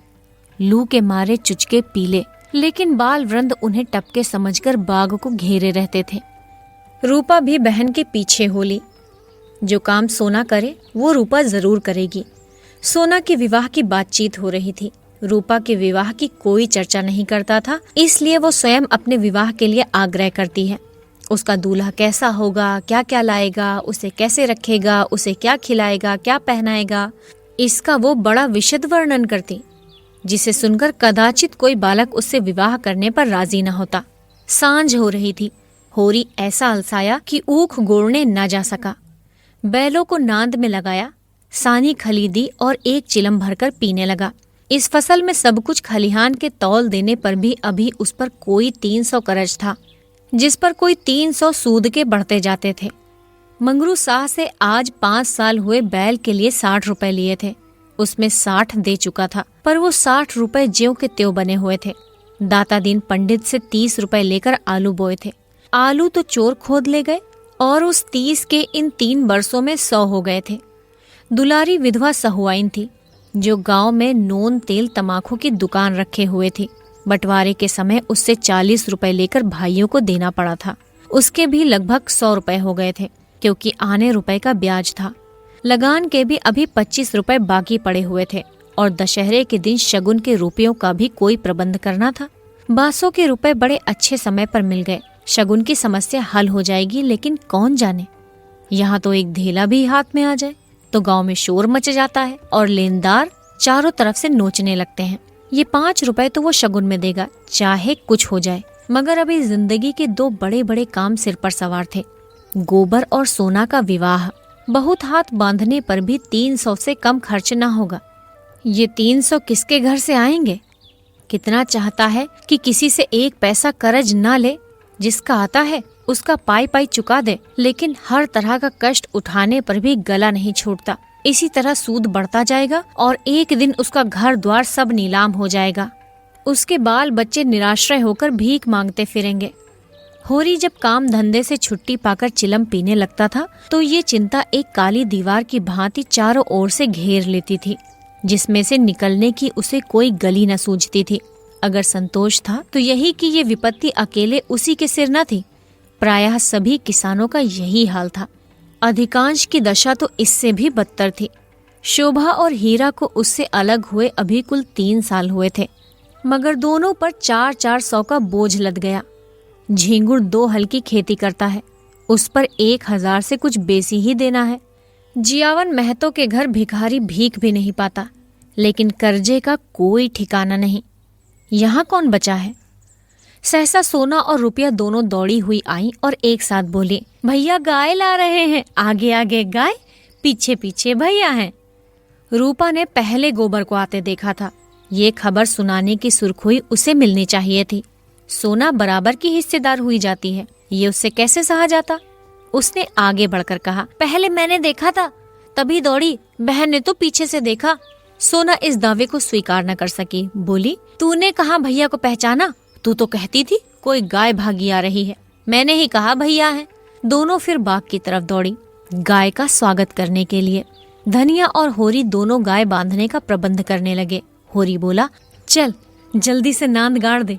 लू के मारे चुचके पीले, लेकिन बाल वृंद उन्हें टपके समझकर बाग को घेरे रहते थे। रूपा भी बहन के पीछे हो ली। जो काम सोना करे वो रूपा जरूर करेगी। सोना के विवाह की बातचीत हो रही थी। रूपा के विवाह की कोई चर्चा नहीं करता था, इसलिए वो स्वयं अपने विवाह के लिए आग्रह करती है। उसका दूल्हा कैसा होगा, क्या क्या लाएगा, उसे कैसे रखेगा, उसे क्या खिलाएगा, क्या पहनाएगा, इसका वो बड़ा विशद वर्णन करती, जिसे सुनकर कदाचित कोई बालक उससे विवाह करने पर राजी न होता। सांझ हो रही थी। होरी ऐसा अलसाया कि ऊख गोड़ने न जा सका। बैलों को नांद में लगाया, सानी खरीदी और एक चिलम भरकर पीने लगा। इस फसल में सब कुछ खलिहान के तौल देने पर भी अभी उस पर कोई 300 करज था, जिस पर कोई 300 सूद के बढ़ते जाते थे। मंगरू शाह से आज 5 साल हुए बैल के लिए 60 रुपए लिए थे। उसमें 60 दे चुका था, पर वो 60 रुपए ज्यों के त्यों बने हुए थे। दाता दीन पंडित से 30 रुपए लेकर आलू बोए थे। आलू तो चोर खोद ले गए और उस 30 के इन 3 बरसों में 100 हो गए थे। दुलारी विधवा सहुआइन थी, जो गांव में नून तेल तमाकू की दुकान रखे हुए थी। बंटवारे के समय उससे 40 रुपए लेकर भाइयों को देना पड़ा था। उसके भी लगभग 100 रुपए हो गए थे, क्योंकि आने रुपए का ब्याज था। लगान के भी अभी 25 रुपए बाकी पड़े हुए थे और दशहरे के दिन शगुन के रुपयों का भी कोई प्रबंध करना था। बासों के रुपए बड़े अच्छे समय पर मिल गए। शगुन की समस्या हल हो जाएगी, लेकिन कौन जाने, यहाँ तो एक धेला भी हाथ में आ जाए तो गांव में शोर मच जाता है और लेनदार चारों तरफ से नोचने लगते हैं। ये 5 रुपए तो वो शगुन में देगा, चाहे कुछ हो जाए। मगर अभी जिंदगी के 2 बड़े बड़े काम सिर पर सवार थे, गोबर और सोना का विवाह। बहुत हाथ बांधने पर भी 300 से कम खर्च ना होगा। ये 300 किसके घर से आएंगे? कितना चाहता है कि किसी से 1 पैसा कर्ज ना ले, जिसका आता है उसका पाई पाई चुका दे, लेकिन हर तरह का कष्ट उठाने पर भी गला नहीं छूटता। इसी तरह सूद बढ़ता जाएगा और एक दिन उसका घर द्वार सब नीलाम हो जाएगा। उसके बाल बच्चे निराश्रय होकर भीख मांगते फिरेंगे। होरी जब काम धंधे से छुट्टी पाकर चिलम पीने लगता था तो ये चिंता एक काली दीवार की भांति चारों ओर से घेर लेती थी, जिसमें से निकलने की उसे कोई गली न सूझती थी। अगर संतोष था तो यही कि ये विपत्ति अकेले उसी के सिर न थी। प्रायः सभी किसानों का यही हाल था। अधिकांश की दशा तो इससे भी बदतर थी। शोभा और हीरा को उससे अलग हुए अभी कुल 3 साल हुए थे, मगर दोनों पर 400 का बोझ लद गया। झींगुर 2 हल की खेती करता है, उस पर 1000 से कुछ बेसी ही देना है। जियावन महतो के घर भिखारी भीख भी नहीं पाता, लेकिन कर्जे का कोई ठिकाना नहीं। यहाँ कौन बचा है? सहसा सोना और रुपया दोनों दौड़ी हुई आई और एक साथ बोली, भैया गाय ला रहे हैं। आगे आगे गाय, पीछे पीछे भैया हैं। रूपा ने पहले गोबर को आते देखा था। ये खबर सुनाने की सुर्खुई उसे मिलनी चाहिए थी। सोना बराबर की हिस्सेदार हुई जाती है, ये उससे कैसे सहा जाता? उसने आगे बढ़कर कहा, पहले मैंने देखा था तभी दौड़ी, बहन ने तो पीछे से देखा। सोना इस दावे को स्वीकार न कर सकी। बोली, तूने कहा भैया को पहचाना? तू तो कहती थी कोई गाय भागी आ रही है। मैंने ही कहा भैया है। दोनों फिर बाग की तरफ दौड़ी, गाय का स्वागत करने के लिए। धनिया और होरी दोनों गाय बांधने का प्रबंध करने लगे। होरी बोला, चल जल्दी से नांद गाड़ दे।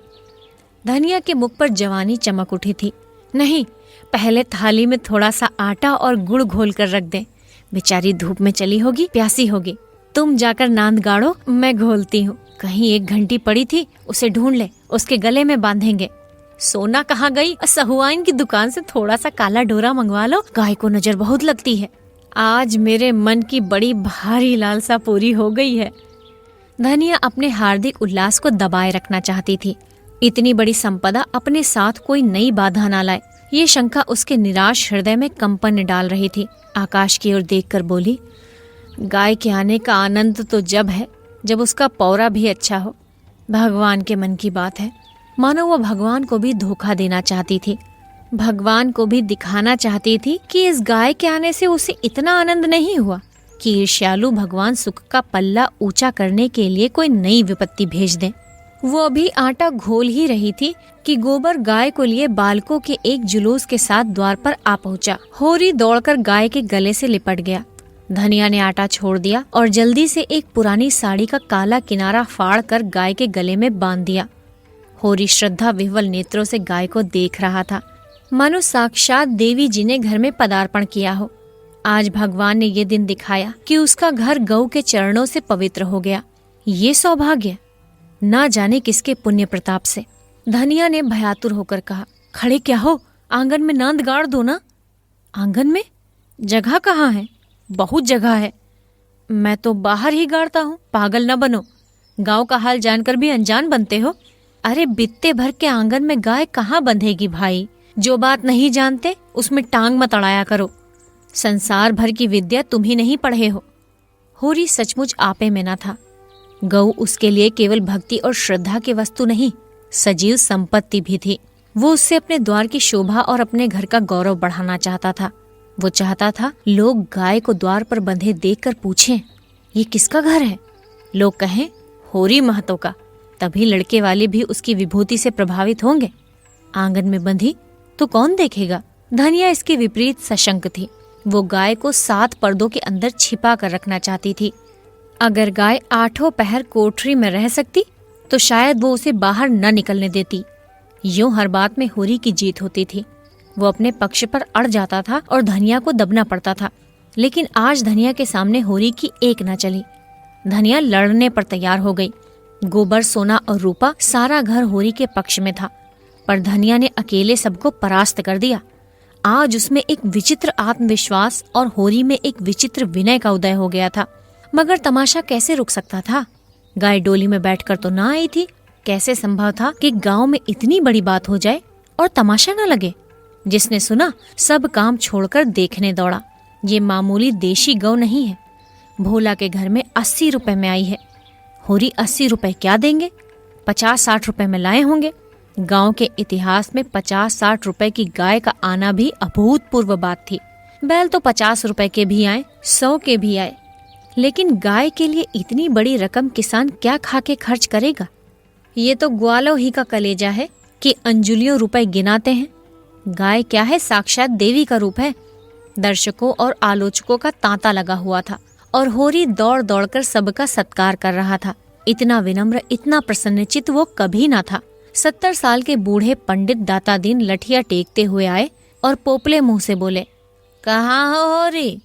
धनिया के मुख पर जवानी चमक उठी थी। नहीं, पहले थाली में थोड़ा सा आटा और गुड़ घोल कर रख दे। बेचारी धूप में चली होगी, प्यासी होगी। तुम जाकर नांद गाड़ो, मैं घोलती हूँ। कहीं एक घंटी पड़ी थी, उसे ढूंढ ले, उसके गले में बांधेंगे। सोना कहाँ गई? सहुआइन की दुकान से थोड़ा सा काला डोरा मंगवा लो, गाय को नजर बहुत लगती है। आज मेरे मन की बड़ी भारी लालसा पूरी हो गई है। धनिया अपने हार्दिक उल्लास को दबाए रखना चाहती थी। इतनी बड़ी संपदा अपने साथ कोई नई बाधा न लाए, ये शंका उसके निराश हृदय में कंपन डाल रही थी। आकाश की ओर देखकर बोली, गाय के आने का आनंद तो जब है जब उसका पौरा भी अच्छा हो। भगवान के मन की बात है। मानो वो भगवान को भी धोखा देना चाहती थी। भगवान को भी दिखाना चाहती थी कि इस गाय के आने से उसे इतना आनंद नहीं हुआ कि ईर्ष्यालु भगवान सुख का पल्ला ऊंचा करने के लिए कोई नई विपत्ति भेज दें। वो अभी आटा घोल ही रही थी कि गोबर गाय को लिए बालकों के एक जुलूस के साथ द्वार पर आ पहुंचा। होरी दौड़कर गाय के गले से लिपट गया। धनिया ने आटा छोड़ दिया और जल्दी से एक पुरानी साड़ी का काला किनारा फाड़ कर गाय के गले में बांध दिया। होरी श्रद्धा विह्वल नेत्रों से गाय को देख रहा था, मानो साक्षात देवी जी ने घर में पदार्पण किया हो। आज भगवान ने ये दिन दिखाया कि उसका घर गौ के चरणों से पवित्र हो गया। ये सौभाग्य ना जाने किसके पुण्य प्रताप से। धनिया ने भयातुर होकर कहा, खड़े क्या हो, आंगन में नांद गाड़ दो ना। आंगन में? जगह कहाँ है? बहुत जगह है। मैं तो बाहर ही गाड़ता हूँ। पागल न बनो, गांव का हाल जानकर भी अनजान बनते हो। अरे बित्ते भर के आंगन में गाय कहाँ बंधेगी भाई। जो बात नहीं जानते उसमें टांग मत अड़ाया करो। संसार भर की विद्या तुम ही नहीं पढ़े हो। होरी सचमुच आपे में न था। गौ उसके लिए केवल भक्ति और श्रद्धा की वस्तु नहीं, सजीव संपत्ति भी थी। वो उससे अपने द्वार की शोभा और अपने घर का गौरव बढ़ाना चाहता था। वो चाहता था लोग गाय को द्वार पर बंधे देखकर पूछें, ये किसका घर है? लोग कहें होरी महतो का, तभी लड़के वाले भी उसकी विभूति से प्रभावित होंगे। आंगन में बंधी तो कौन देखेगा? धनिया इसके विपरीत सशंक थी। वो गाय को 7 पर्दों के अंदर छिपा कर रखना चाहती थी। अगर गाय 8 पहर कोठरी में रह सकती तो शायद वो उसे बाहर न निकलने देती। यूं हर बात में होरी की जीत होती थी। वो अपने पक्ष पर अड़ जाता था और धनिया को दबना पड़ता था। लेकिन आज धनिया के सामने होरी की एक न चली। धनिया लड़ने पर तैयार हो गई। गोबर, सोना और रूपा सारा घर होरी के पक्ष में था, पर धनिया ने अकेले सबको परास्त कर दिया। आज उसमें एक विचित्र आत्मविश्वास और होरी में एक विचित्र विनय का उदय हो गया था। मगर तमाशा कैसे रुक सकता था? गाय डोली में बैठकर तो ना आई थी। कैसे संभव था कि गांव में इतनी बड़ी बात हो जाए और तमाशा न लगे? जिसने सुना सब काम छोड़कर देखने दौड़ा। ये मामूली देशी गौ नहीं है। भोला के घर में 80 रुपए में आई है। होरी 80 रुपए क्या देंगे? 50-60 रुपए में लाए होंगे। गांव के इतिहास में 50-60 रुपए की गाय का आना भी अभूतपूर्व बात थी। बैल तो 50 रुपए के भी आए, 100 के भी आए, लेकिन गाय के लिए इतनी बड़ी रकम किसान क्या खा के खर्च करेगा? ये तो ग्वालों ही का कलेजा है कि अंजुलियों रुपए गिनाते हैं। गाय क्या है, साक्षात देवी का रूप है। दर्शकों और आलोचकों का तांता लगा हुआ था और होरी दौड़ दौड़कर सबका सत्कार कर रहा था। इतना विनम्र, इतना प्रसन्नचित्त वो कभी ना था। 70 साल के बूढ़े पंडित दाता दीन लठिया टेकते हुए आए और पोपले मुंह से बोले, कहाँ हो होरी?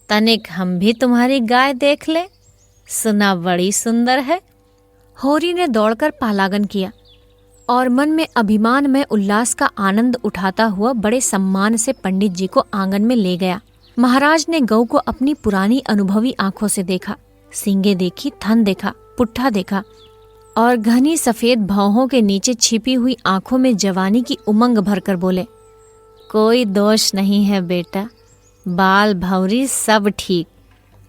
तनिक हम भी तुम्हारी गाय देख ले, सुना बड़ी सुंदर है। होरी ने दौड़कर पालागन किया और मन में अभिमान में उल्लास का आनंद उठाता हुआ बड़े सम्मान से पंडित जी को आंगन में ले गया। महाराज ने गौ को अपनी पुरानी अनुभवी आंखों से देखा। सींगे देखी, थन देखा, पुट्ठा देखा और घनी सफेद भौहों के नीचे छिपी हुई आंखों में जवानी की उमंग भरकर बोले, कोई दोष नहीं है बेटा, बाल भौरी सब ठीक।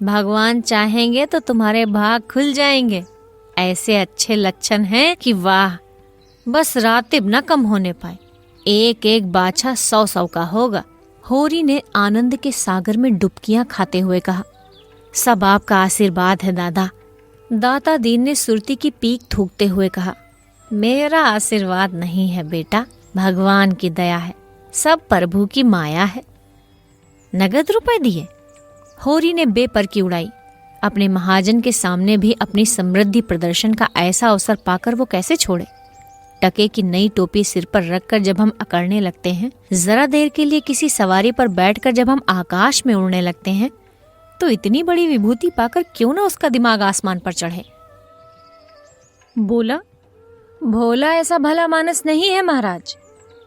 भगवान चाहेंगे तो तुम्हारे भाग खुल जाएंगे। ऐसे अच्छे लक्षण हैं कि वाह, बस रातिब न कम होने पाए। एक एक बाछा 100-100 का होगा। होरी ने आनंद के सागर में डुबकियां खाते हुए कहा, सब आपका आशीर्वाद है दादा। दाता दीन ने सुरती की पीक थूकते हुए कहा, मेरा आशीर्वाद नहीं है बेटा, भगवान की दया है, सब प्रभु की माया है। नगद रुपए दिए? होरी ने बेपरकी उड़ाई। अपने महाजन के सामने भी अपनी समृद्धि प्रदर्शन का ऐसा अवसर पाकर वो कैसे छोड़े? टके की नई टोपी सिर पर रखकर जब हम अकड़ने लगते हैं, जरा देर के लिए किसी सवारी पर बैठकर जब हम आकाश में उड़ने लगते हैं, तो इतनी बड़ी विभूति पाकर क्यों ना उसका दिमाग आसमान पर चढ़े। बोला, भोला ऐसा भला मानस नहीं है महाराज,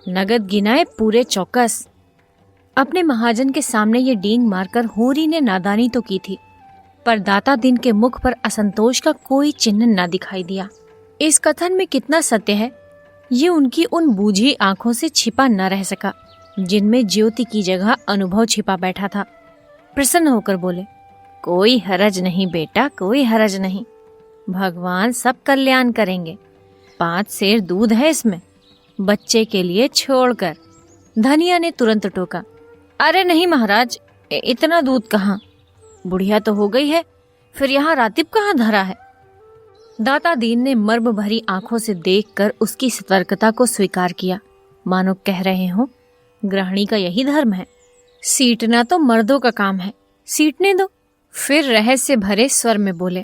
नगद गिनाए पूरे चौकस। अपने महाजन के सामने ये डींग मारकर होरी ने नादानी तो की थी, पर दाता दिन के मुख पर असंतोष का कोई चिन्ह न दिखाई दिया। इस कथन में कितना सत्य है, ये उनकी उन बूझी आंखों से छिपा न रह सका, जिनमें ज्योति की जगह अनुभव छिपा बैठा था। प्रसन्न होकर बोले, कोई हरज नहीं बेटा, कोई हरज नहीं, भगवान सब कल्याण करेंगे। 5 सेर दूध है इसमें, बच्चे के लिए छोड़कर। धनिया ने तुरंत टोका, अरे नहीं महाराज, इतना दूध कहाँ, बुढ़िया तो हो गई है, फिर यहाँ रातिब कहाँ धरा है। दाता दीन ने मर्म भरी आंखों से देखकर उसकी सतर्कता को स्वीकार किया, मानो कह रहे हो गृहिणी का यही धर्म है। सीटना तो मर्दों का काम है, सीटने दो। फिर रहस्य भरे स्वर में बोले,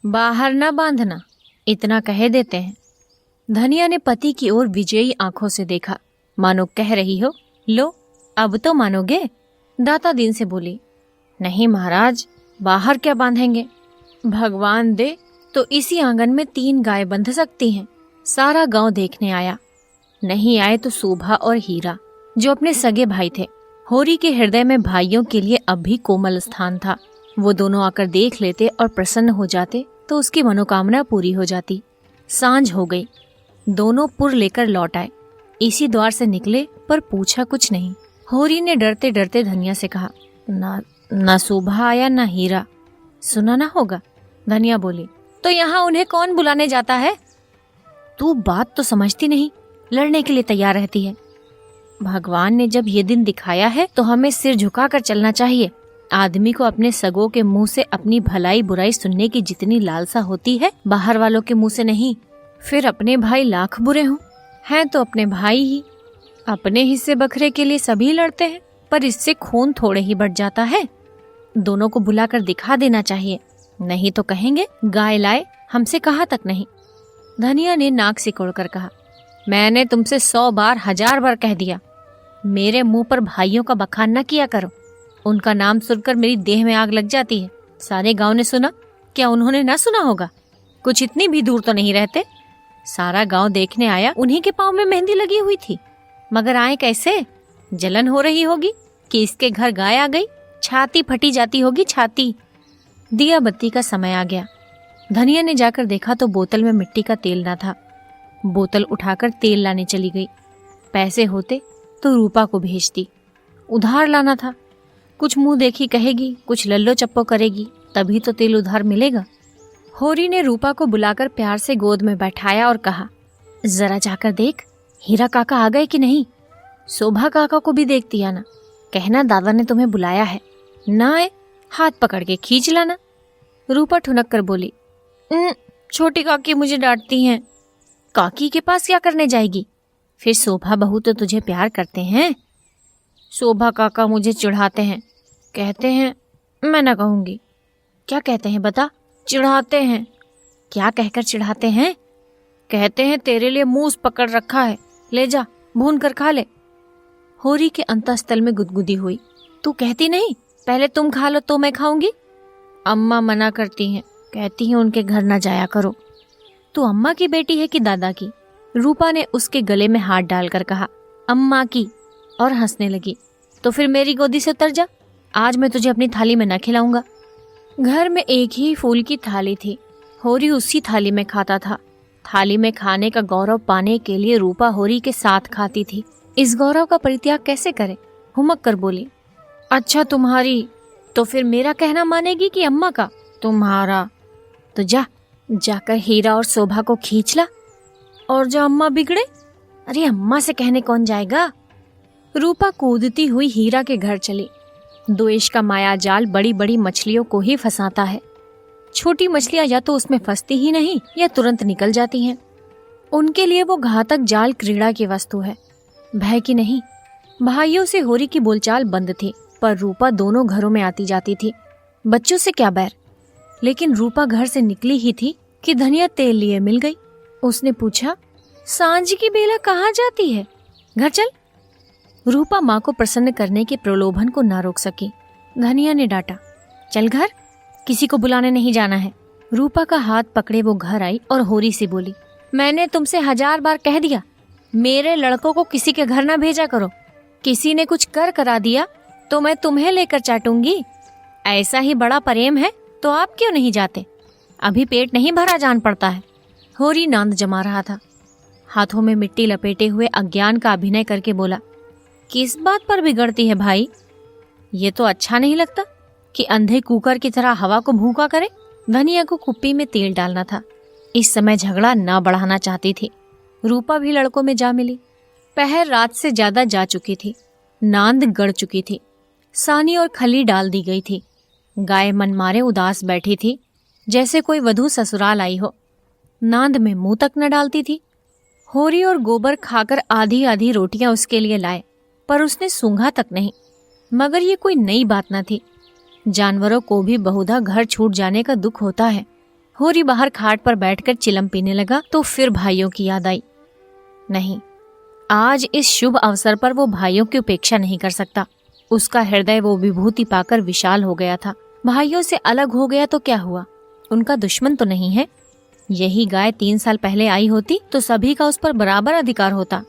बाहर ना बांधना, इतना कह देते हैं। धनिया ने पति की ओर विजयी आंखों से देखा, मानो कह रही हो लो अब तो मानोगे। दाता दीन से बोली, नहीं महाराज, बाहर क्या बांधेंगे, भगवान दे तो इसी आंगन में 3 गाय बंध सकती हैं। सारा गांव देखने आया, नहीं आए तो शोभा और हीरा जो अपने सगे भाई थे। होरी के हृदय में भाइयों के लिए अब भी कोमल स्थान था। वो दोनों आकर देख लेते और प्रसन्न हो जाते तो उसकी मनोकामना पूरी हो जाती। सांझ हो गई, दोनों पुर लेकर लौट आए। इसी द्वार से निकले पर पूछा कुछ नहीं। होरी ने डरते डरते धनिया से कहा, ना शोभा आया ना हीरा, सुना ना होगा। धनिया बोली, तो यहाँ उन्हें कौन बुलाने जाता है? तू बात तो समझती नहीं, लड़ने के लिए तैयार रहती है। भगवान ने जब ये दिन दिखाया है तो हमें सिर झुकाकर चलना चाहिए। आदमी को अपने सगों के मुंह से अपनी भलाई बुराई सुनने की जितनी लालसा होती है, बाहर वालों के मुंह से नहीं। फिर अपने भाई लाख बुरे हों, हैं तो अपने भाई ही। अपने हिस्से बखरे के लिए सभी लड़ते हैं, पर इससे खून थोड़े ही बढ़ जाता है। दोनों को बुलाकर दिखा देना चाहिए, नहीं तो कहेंगे गाय लाए, हमसे कहा तक नहीं। धनिया ने नाक सिकोड़कर कहा, मैंने तुमसे 100 बार 1000 बार कह दिया, मेरे मुंह पर भाइयों का बखान न किया करो। उनका नाम सुनकर मेरी देह में आग लग जाती है। सारे गांव ने सुना, क्या उन्होंने ना सुना होगा? कुछ इतनी भी दूर तो नहीं रहते। सारा गांव देखने आया, उन्हीं के पाँव में मेहंदी लगी हुई थी। मगर आए कैसे? जलन हो रही होगी कि इसके घर गाय आ गई, छाती फटी जाती होगी, छाती। दिया बत्ती का समय आ गया। धनिया ने जाकर देखा तो बोतल में मिट्टी का तेल ना था। बोतल उठाकर तेल लाने चली गई। पैसे होते तो रूपा को भेजती, उधार लाना था। कुछ मुंह देखी कहेगी, कुछ लल्लो चप्पो करेगी, तभी तो तेल उधार मिलेगा। होरी ने रूपा को बुलाकर प्यार से गोद में बैठाया और कहा, जरा जाकर देख, हीरा काका आ गए कि नहीं। शोभा काका को भी देखती आना, कहना दादा ने तुम्हें बुलाया है। ना आए, हाथ पकड़ के खींच लाना। रूपा ठुनक कर बोली, छोटी काकी मुझे डांटती हैं। काकी के पास क्या करने जाएगी? फिर शोभा बहू तो तुझे प्यार करते हैं। शोभा काका मुझे चिढ़ाते हैं, कहते हैं, मैं ना कहूंगी। क्या कहते हैं बता? चिढ़ाते हैं। क्या कहकर चिढ़ाते हैं? कहते हैं तेरे लिए मूस पकड़ रखा है, ले जा भून कर खा ले। होरी के अंतःस्थल में गुदगुदी हुई, तू कहती नहीं पहले तुम खा लो तो मैं खाऊंगी? अम्मा मना करती हैं, कहती हैं उनके घर ना जाया करो। तू अम्मा की बेटी है कि दादा की? रूपा ने उसके गले में हाथ डालकर कहा, अम्मा की, और हंसने लगी। तो फिर मेरी गोदी से उतर जा, आज मैं तुझे अपनी थाली में न खिलाऊंगा। घर में एक ही फूल की थाली थी, होरी उसी थाली में खाता था। थाली में खाने का गौरव पाने के लिए रूपा होरी के साथ खाती थी। इस गौरव का परित्याग कैसे करे? हुमक कर बोली, अच्छा तुम्हारी, तो फिर मेरा कहना मानेगी कि अम्मा का? तुम्हारा। तो जाकर हीरा और शोभा को खींच ला, और जो अम्मा बिगड़े, अरे अम्मा से कहने कौन जाएगा। रूपा कूदती हुई हीरा के घर चली। द्वेष का माया जाल बड़ी बड़ी मछलियों को ही फंसाता है। छोटी मछलियां या तो उसमें फंसती ही नहीं या तुरंत निकल जाती हैं। उनके लिए वो घातक जाल क्रीड़ा की वस्तु है, भय की नहीं। भाइयों से होरी की बोलचाल बंद थी, पर रूपा दोनों घरों में आती जाती थी। बच्चों से क्या बैर, लेकिन रूपा घर से निकली ही थी कि धनिया तेल लिए मिल गई। उसने पूछा, सांझ की बेला कहाँ जाती है, घर चल। रूपा माँ को प्रसन्न करने के प्रलोभन को ना रोक सकी। धनिया ने डांटा, चल घर, किसी को बुलाने नहीं जाना है। रूपा का हाथ पकड़े वो घर आई और होरी से बोली, मैंने तुमसे 1000 बार कह दिया, मेरे लड़कों को किसी के घर ना भेजा करो। किसी ने कुछ कर करा दिया तो मैं तुम्हें लेकर चाटूंगी। ऐसा ही बड़ा प्रेम है तो आप क्यों नहीं जाते? अभी पेट नहीं भरा जान पड़ता है। होरी नांद जमा रहा था, हाथों में मिट्टी लपेटे हुए अज्ञान का अभिनय करके बोला, किस बात पर बिगड़ती है भाई? ये तो अच्छा नहीं लगता कि अंधे कुकर की तरह हवा को भूखा करे। धनिया को कुप्पी में तेल डालना था। इस समय झगड़ा ना बढ़ाना चाहती थी। रूपा भी लड़कों में जा मिली। पहर रात से ज्यादा जा चुकी थी, नांद गड़ चुकी थी, सानी और खली डाल दी गई थी। गाय मन मारे उदास बैठी थी, जैसे कोई वधू ससुराल आई हो। नांद में मुंह तक न डालती थी। होरी और गोबर खाकर आधी आधी रोटियां उसके लिए लाए, पर उसने सूंघा तक नहीं। मगर ये कोई नई बात न थी। जानवरों को भी बहुधा घर छूट जाने का दुख होता है। होरी बाहर खाट पर बैठकर चिलम पीने लगा तो फिर भाइयों की याद आई। नहीं, आज इस शुभ अवसर पर वो भाइयों की उपेक्षा नहीं कर सकता। उसका हृदय वो विभूति पाकर विशाल हो गया था। भाइयों से अलग हो गया तो क्या हुआ, उनका दुश्मन तो नहीं है। यही गाय 3 साल पहले आई होती तो सभी का उस पर बराबर अधिकार होता,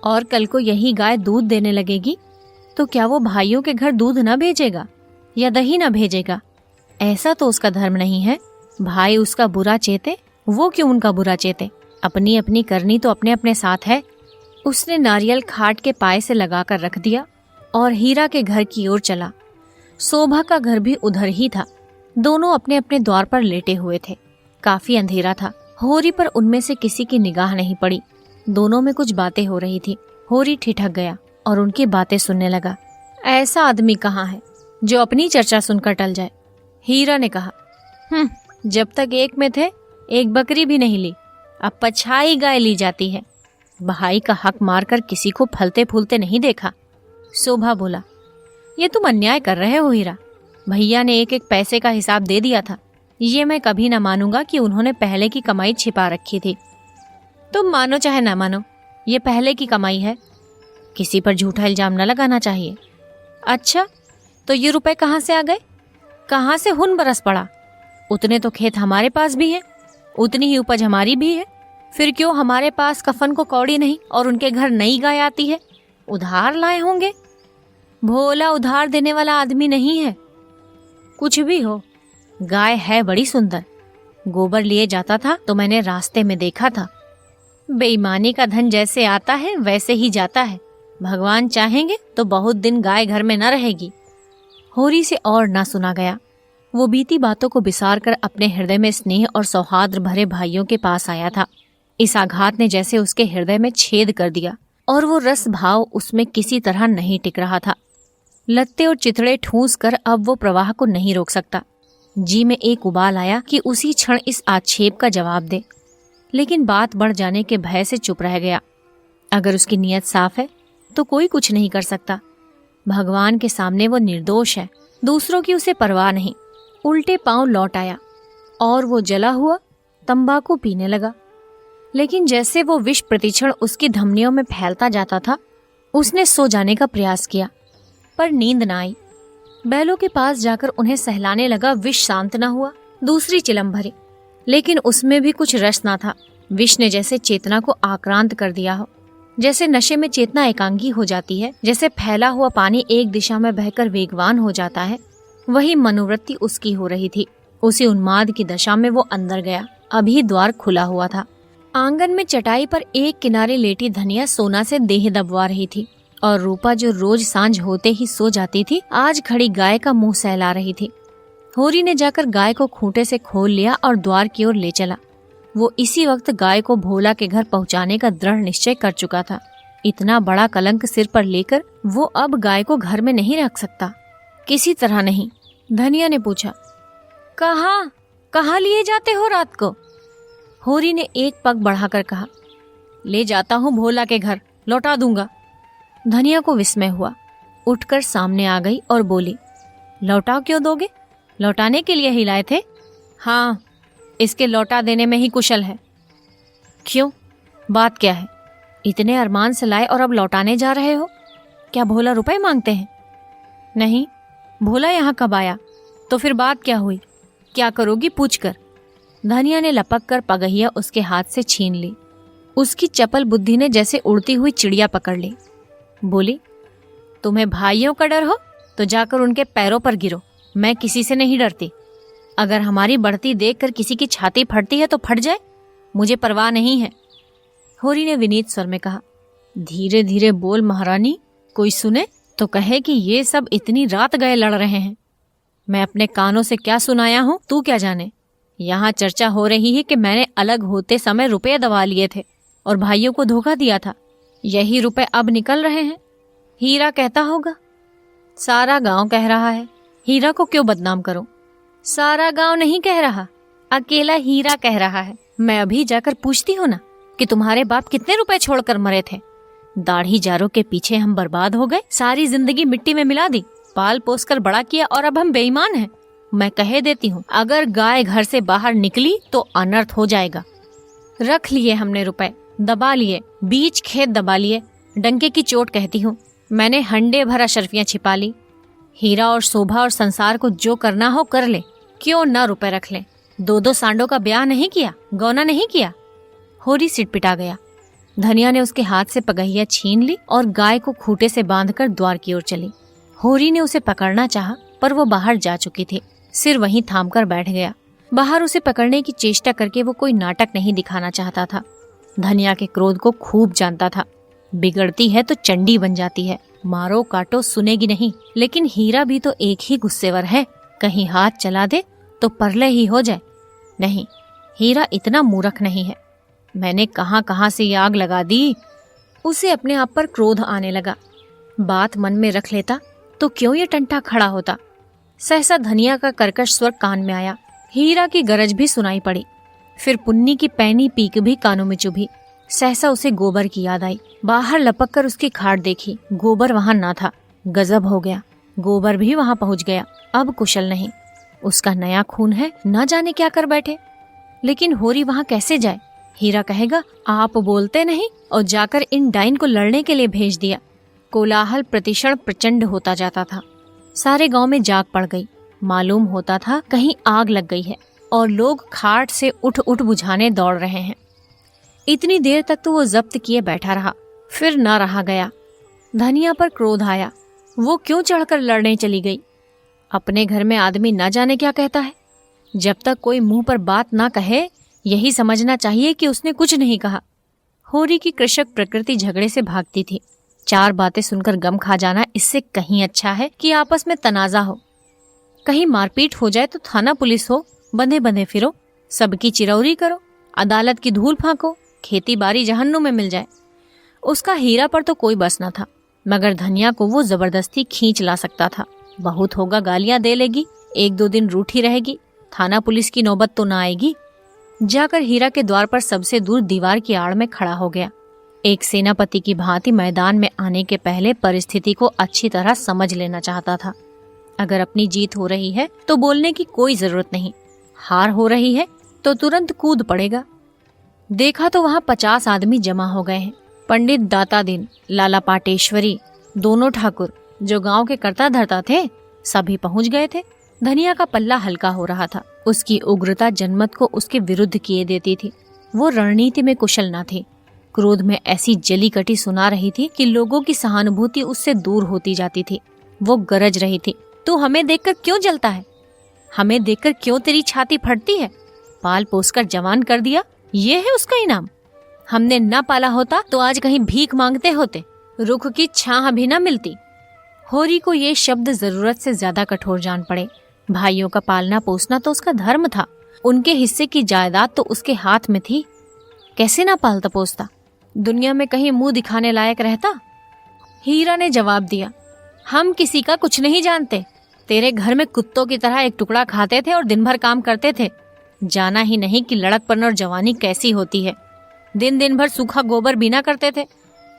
और कल को यही गाय दूध देने लगेगी तो क्या वो भाइयों के घर दूध न भेजेगा या दही न भेजेगा? ऐसा तो उसका धर्म नहीं है। भाई उसका बुरा चेते, वो क्यों उनका बुरा चेते? अपनी अपनी करनी तो अपने अपने साथ है। उसने नारियल खाट के पाए से लगाकर रख दिया और हीरा के घर की ओर चला। शोभा का घर भी उधर ही था। दोनों अपने अपने द्वार पर लेटे हुए थे। काफी अंधेरा था। होरी पर उनमें से किसी की निगाह नहीं पड़ी। दोनों में कुछ बातें हो रही थी। होरी ठिठक गया और उनकी बातें सुनने लगा। ऐसा आदमी कहाँ है जो अपनी चर्चा सुनकर टल जाए? हीरा ने कहा, जब तक एक में थे एक बकरी भी नहीं ली, अब पछाई गाय ली जाती है। भाई का हक मारकर किसी को फलते फूलते नहीं देखा। शोभा बोला, ये तुम अन्याय कर रहे हो हीरा। भैया ने एक एक पैसे का हिसाब दे दिया था। ये मैं कभी न मानूंगा कि उन्होंने पहले की कमाई छिपा रखी थी। तुम मानो चाहे ना मानो, ये पहले की कमाई है। किसी पर झूठा इल्जाम न लगाना चाहिए। अच्छा, तो ये रुपए कहाँ से आ गए? कहाँ से हुन बरस पड़ा? उतने तो खेत हमारे पास भी है, उतनी ही उपज हमारी भी है। फिर क्यों हमारे पास कफन को कौड़ी नहीं और उनके घर नई गाय आती है? उधार लाए होंगे। भोला उधार देने वाला आदमी नहीं है। कुछ भी हो, गाय है बड़ी सुंदर। गोबर लिए जाता था तो मैंने रास्ते में देखा था। बेईमानी का धन जैसे आता है वैसे ही जाता है। भगवान चाहेंगे तो बहुत दिन गाय घर में न रहेगी। होरी से और ना सुना गया। वो बीती बातों को बिसार कर अपने हृदय में स्नेह और सौहार्द भरे भाइयों के पास आया था। इस आघात ने जैसे उसके हृदय में छेद कर दिया और वो रस भाव उसमें किसी तरह नहीं टिक रहा था। लत्ते और चिथड़े ठूंस कर अब वो प्रवाह को नहीं रोक सकता। जी में एक उबाल आया कि उसी क्षण इस आक्षेप का जवाब दे, लेकिन बात बढ़ जाने के भय से चुप रह गया। अगर उसकी नीयत साफ है तो कोई कुछ नहीं कर सकता। भगवान के सामने वो निर्दोष है। दूसरों की उसे परवाह नहीं। उल्टे पांव लौट आया और वो जला हुआ तंबाकू पीने लगा। लेकिन जैसे वो विष प्रतिक्षण उसकी धमनियों में फैलता जाता था, उसने सो जाने का प्रयास किया, पर नींद न आई। बैलों के पास जाकर उन्हें सहलाने लगा। विष शांत न हुआ। दूसरी चिलम भरी, लेकिन उसमें भी कुछ रस न था। विष ने जैसे चेतना को आक्रांत कर दिया हो। जैसे नशे में चेतना एकांगी हो जाती है, जैसे फैला हुआ पानी एक दिशा में बहकर वेगवान हो जाता है, वही मनोवृत्ति उसकी हो रही थी। उसी उन्माद की दशा में वो अंदर गया। अभी द्वार खुला हुआ था। आंगन में चटाई पर एक किनारे लेटी धनिया सोना से देह दबवा रही थी और रूपा, जो रोज सांझ होते ही सो जाती थी, आज खड़ी गाय का मुंह सहला रही थी। होरी ने जाकर गाय को खूंटे से खोल लिया और द्वार की ओर ले चला। वो इसी वक्त गाय को भोला के घर पहुंचाने का दृढ़ निश्चय कर चुका था। इतना बड़ा कलंक सिर पर लेकर वो अब गाय को घर में नहीं रख सकता, किसी तरह नहीं। धनिया ने पूछा, कहाँ लिए जाते हो रात को? होरी ने एक पग बढ़ाकर कहा, ले जाता हूँ भोला के घर, लौटा दूंगा। धनिया को विस्मय हुआ। उठकर सामने आ गई और बोली, लौटा क्यों दोगे? लौटाने के लिए ही लाए थे। हाँ, इसके लौटा देने में ही कुशल है। क्यों, बात क्या है? इतने अरमान से लाए और अब लौटाने जा रहे हो? क्या भोला रुपए मांगते हैं? नहीं, भोला यहाँ कब आया? तो फिर बात क्या हुई? क्या करोगी पूछ कर। धनिया ने लपक कर पगहिया उसके हाथ से छीन ली। उसकी चपल बुद्धि ने जैसे उड़ती हुई चिड़िया पकड़ ली। बोली, तुम्हें भाइयों का डर हो तो जाकर उनके पैरों पर गिरो। मैं किसी से नहीं डरती। अगर हमारी बढ़ती देखकर किसी की छाती फटती है तो फट जाए, मुझे परवाह नहीं है। होरी ने विनीत स्वर में कहा, धीरे धीरे बोल महारानी, कोई सुने तो कहे कि ये सब इतनी रात गए लड़ रहे हैं। मैं अपने कानों से क्या सुनाया हूँ तू क्या जाने। यहाँ चर्चा हो रही है कि मैंने अलग होते समय रुपए दबा लिए थे और भाइयों को धोखा दिया था। यही रुपए अब निकल रहे हैं। हीरा कहता होगा। सारा गांव कह रहा है। हीरा को क्यों बदनाम करो? सारा गांव नहीं कह रहा, अकेला हीरा कह रहा है। मैं अभी जाकर पूछती हूँ ना कि तुम्हारे बाप कितने रुपए छोड़कर मरे थे। दाढ़ी जारों के पीछे हम बर्बाद हो गए, सारी जिंदगी मिट्टी में मिला दी, पाल पोस कर बड़ा किया और अब हम बेईमान हैं। मैं कहे देती हूँ, अगर गाय घर से बाहर निकली तो अनर्थ हो जाएगा। रख लिए हमने रुपए, दबा लिए, बीच खेत दबा लिए, डंके की चोट कहती हूँ। मैंने हंडे भर अशर्फियां छिपा ली। हीरा और शोभा और संसार को जो करना हो कर ले, क्यों न रुपए रख ले। 2-2 सांडों का ब्याह नहीं किया, गौना नहीं किया। होरी सिटपिटा गया। धनिया ने उसके हाथ से पगहिया छीन ली और गाय को खूंटे से बांधकर द्वार की ओर चली। होरी ने उसे पकड़ना चाहा, पर वो बाहर जा चुकी थी। सिर वहीं थामकर बैठ गया। बाहर उसे पकड़ने की चेष्टा करके वो कोई नाटक नहीं दिखाना चाहता था। धनिया के क्रोध को खूब जानता था। बिगड़ती है तो चंडी बन जाती है, मारो काटो सुनेगी नहीं। लेकिन हीरा भी तो एक ही गुस्सेवर है, कहीं हाथ चला दे तो परले ही हो जाए। नहीं, हीरा इतना मूर्ख नहीं है। मैंने कहां कहां से आग लगा दी। उसे अपने आप पर क्रोध आने लगा। बात मन में रख लेता तो क्यों ये टंटा खड़ा होता। सहसा धनिया का कर्कश स्वर कान में आया। हीरा की गरज भी सुनाई पड़ी। फिर पुन्नी की पैनी पीक भी कानों में चुभी। सहसा उसे गोबर की याद आई। बाहर लपक कर उसकी खाट देखी, गोबर वहां ना था। गजब हो गया, गोबर भी वहां पहुंच गया। अब कुशल नहीं, उसका नया खून है, न जाने क्या कर बैठे। लेकिन होरी वहां कैसे जाए। हीरा कहेगा आप बोलते नहीं और जाकर इन डाइन को लड़ने के लिए भेज दिया। कोलाहल प्रतिक्षण प्रचंड होता जाता था। सारे गांव में जाग पड़ गई। मालूम होता था कहीं आग लग गई है और लोग खाट से उठ उठ बुझाने दौड़ रहे हैं। इतनी देर तक तो वो जब्त किए बैठा रहा, फिर न रहा गया। धनिया पर क्रोध आया। वो क्यों चढ़कर लड़ने चली गई। अपने घर में आदमी न जाने क्या कहता है। जब तक कोई मुंह पर बात ना कहे, यही समझना चाहिए कि उसने कुछ नहीं कहा। होरी की कृषक प्रकृति झगड़े से भागती थी। 4 बातें सुनकर गम खा जाना इससे कहीं अच्छा है कि आपस में तनाजा हो। कहीं मारपीट हो जाए तो थाना पुलिस हो, बंधे बंधे फिरो, सबकी चिरौरी करो, अदालत की धूल फांको, खेती बाड़ी जहन्नुम में मिल जाए। उसका हीरा पर तो कोई बस न था, मगर धनिया को वो जबरदस्ती खींच ला सकता था। बहुत होगा गालियां दे लेगी, 1-2 दिन रूठी रहेगी, थाना पुलिस की नौबत तो ना आएगी। जाकर हीरा के द्वार पर सबसे दूर दीवार की आड़ में खड़ा हो गया। एक सेनापति की भांति मैदान में आने के पहले परिस्थिति को अच्छी तरह समझ लेना चाहता था। अगर अपनी जीत हो रही है तो बोलने की कोई जरूरत नहीं, हार हो रही है तो तुरंत कूद पड़ेगा। देखा तो वहाँ 50 आदमी जमा हो गए हैं। पंडित दाता दिन, लाला पाटेश्वरी, दोनों ठाकुर जो गांव के कर्ता धर्ता थे, सभी पहुंच गए थे। धनिया का पल्ला हल्का हो रहा था। उसकी उग्रता जनमत को उसके विरुद्ध किए देती थी। वो रणनीति में कुशल न थी। क्रोध में ऐसी जली कटी सुना रही थी कि लोगों की सहानुभूति उससे दूर होती जाती थी। वो गरज रही थी, तू हमें देखकर क्यों जलता है? हमें देखकर क्यों तेरी छाती फटती है? पाल पोसकर जवान कर दिया, ये है उसका इनाम। हमने न पाला होता तो आज कहीं भीख मांगते होते, रुख की छाह भी न मिलती। होरी को ये शब्द जरूरत से ज्यादा कठोर जान पड़े। भाइयों का पालना पोसना तो उसका धर्म था। उनके हिस्से की जायदाद तो उसके हाथ में थी। कैसे ना पालता पोसता? दुनिया में कहीं मुंह दिखाने लायक रहता? हीरा ने जवाब दिया, हम किसी का कुछ नहीं जानते। तेरे घर में कुत्तों की तरह एक टुकड़ा खाते थे और दिन भर काम करते थे। जाना ही नहीं कि लड़कपन और जवानी कैसी होती है। दिन दिन भर सूखा गोबर बीना करते थे,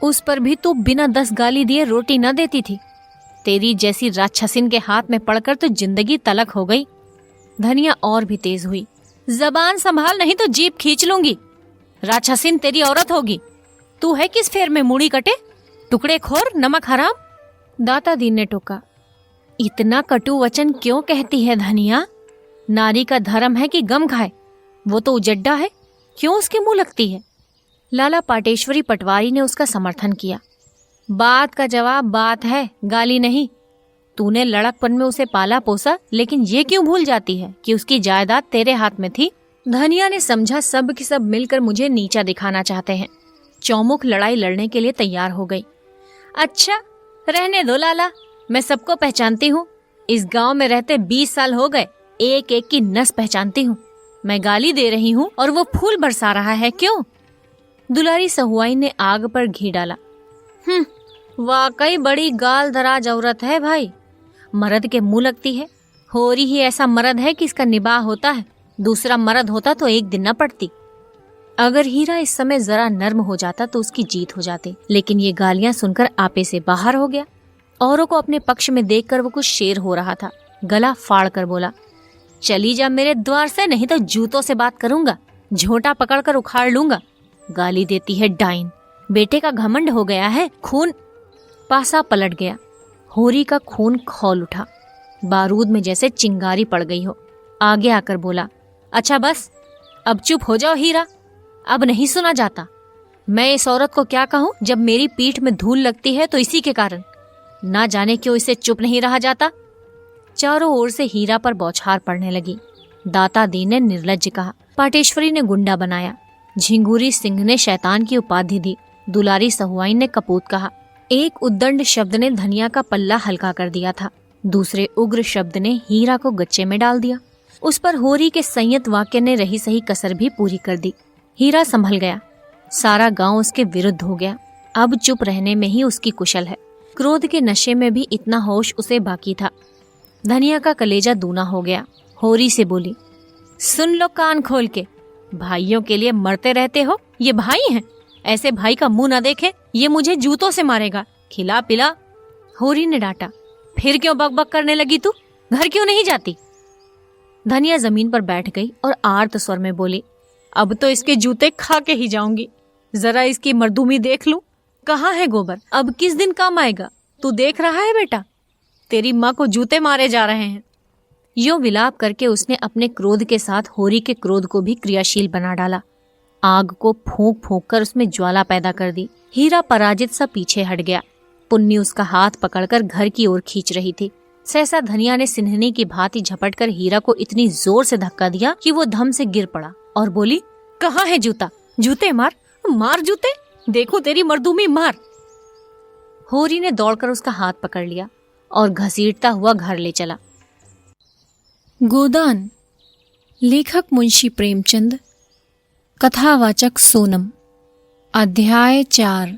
उस पर भी तू बिना 10 गाली दिए रोटी न देती थी। तेरी जैसी राक्षसिन के हाथ में पड़कर तो जिंदगी तलक हो गई। धनिया और भी तेज हुई। जबान संभाल, नहीं तो जीभ खींच लूंगी। राक्षसिन तेरी औरत होगी। तू है किस फेर में मुड़ी कटे, टुकड़े खोर, नमक हराम। दाता दीन ने टोका, इतना कटु वचन क्यों कहती है धनिया? नारी का धर्म है कि गम खाए। वो तो उजड्डा है, क्यों उसके मुंह लगती है? लाला पाटेश्वरी पटवारी ने उसका समर्थन किया। बात का जवाब बात है, गाली नहीं। तूने लड़कपन में उसे पाला पोसा, लेकिन ये क्यों भूल जाती है कि उसकी जायदाद तेरे हाथ में थी? धनिया ने समझा सब की सब मिलकर मुझे नीचा दिखाना चाहते हैं। चौमुख लड़ाई लड़ने के लिए तैयार हो गई। अच्छा, रहने दो लाला, मैं सबको पहचानती हूँ। इस गांव में रहते 20 साल हो गए, एक एक की नस पहचानती हूँ। मैं गाली दे रही हूँ और वो फूल बरसा रहा है, क्यों? दुलारी सहुआई ने आग पर घी डाला। वाकई बड़ी गाल दराज औरत है भाई। मर्द के मुंह लगती है। होरी ही ऐसा मर्द है कि इसका निबाह होता है। दूसरा मर्द होता तो एक दिन न पड़ती। अगर हीरा इस समय जरा नर्म हो जाता तो उसकी जीत हो जाती, लेकिन ये गालियां सुनकर आपे से बाहर हो गया। औरों को अपने पक्ष में देखकर वो कुछ शेर हो रहा था। गला फाड़ कर बोला, चली जा मेरे द्वार से, नहीं तो जूतों से बात करूंगा, झोंटा पकड़कर उखाड़ लूंगा। गाली देती है डाइन, बेटे का घमंड हो गया है। खून। पासा पलट गया। होरी का खून खौल उठा, बारूद में जैसे चिंगारी पड़ गई हो। आगे आकर बोला, अच्छा बस, अब चुप हो जाओ हीरा, अब नहीं सुना जाता। मैं इस औरत को क्या कहूँ, जब मेरी पीठ में धूल लगती है तो इसी के कारण। ना जाने क्यों इसे चुप नहीं रहा जाता। चारों ओर से हीरा पर बौछार पड़ने लगी। दाता दी ने निर्लज्ज कहा, पाटेश्वरी ने गुंडा बनाया, झिंगूरी सिंह ने शैतान की उपाधि दी, दुलारी सहुआई ने कपूत कहा। एक उद्दंड शब्द ने धनिया का पल्ला हल्का कर दिया था, दूसरे उग्र शब्द ने हीरा को गच्चे में डाल दिया। उस पर होरी के संयत वाक्य ने रही सही कसर भी पूरी कर दी। हीरा संभल गया। सारा गांव उसके विरुद्ध हो गया। अब चुप रहने में ही उसकी कुशल है। क्रोध के नशे में भी इतना होश उसे बाकी था। धनिया का कलेजा दूना हो गया। होरी से बोली, सुन लो कान खोल के, भाइयों के लिए मरते रहते हो। ये भाई हैं, ऐसे भाई का मुंह न देखे, ये मुझे जूतों से मारेगा, खिला पिला। होरी ने डांटा, फिर क्यों बकबक करने लगी तू, घर क्यों नहीं जाती। धनिया जमीन पर बैठ गई और आर्त स्वर में बोली, अब तो इसके जूते खा के ही जाऊंगी। जरा इसकी मर्दूमी देख लूं, कहाँ है गोबर, अब किस दिन काम आएगा। तू देख रहा है बेटा, तेरी माँ को जूते मारे जा रहे हैं। यो विलाप करके उसने अपने क्रोध के साथ होरी के क्रोध को भी क्रियाशील बना डाला। आग को फूंक फूंक कर उसमें ज्वाला पैदा कर दी। हीरा पराजित सा पीछे हट गया। पुन्नी उसका हाथ पकड़कर घर की ओर खींच रही थी। सहसा धनिया ने सिन्हनी की भांति झपटकर हीरा को इतनी जोर से धक्का दिया कि वो धम से गिर पड़ा और बोली, कहाँ है जूता, जूते मार, मार जूते, देखो तेरी मर्दूमी मार। होरी ने दौड़कर उसका हाथ पकड़ लिया और घसीटता हुआ घर ले चला। गोदान। लेखक मुंशी प्रेमचंद। कथावाचक सोनम। अध्याय 4।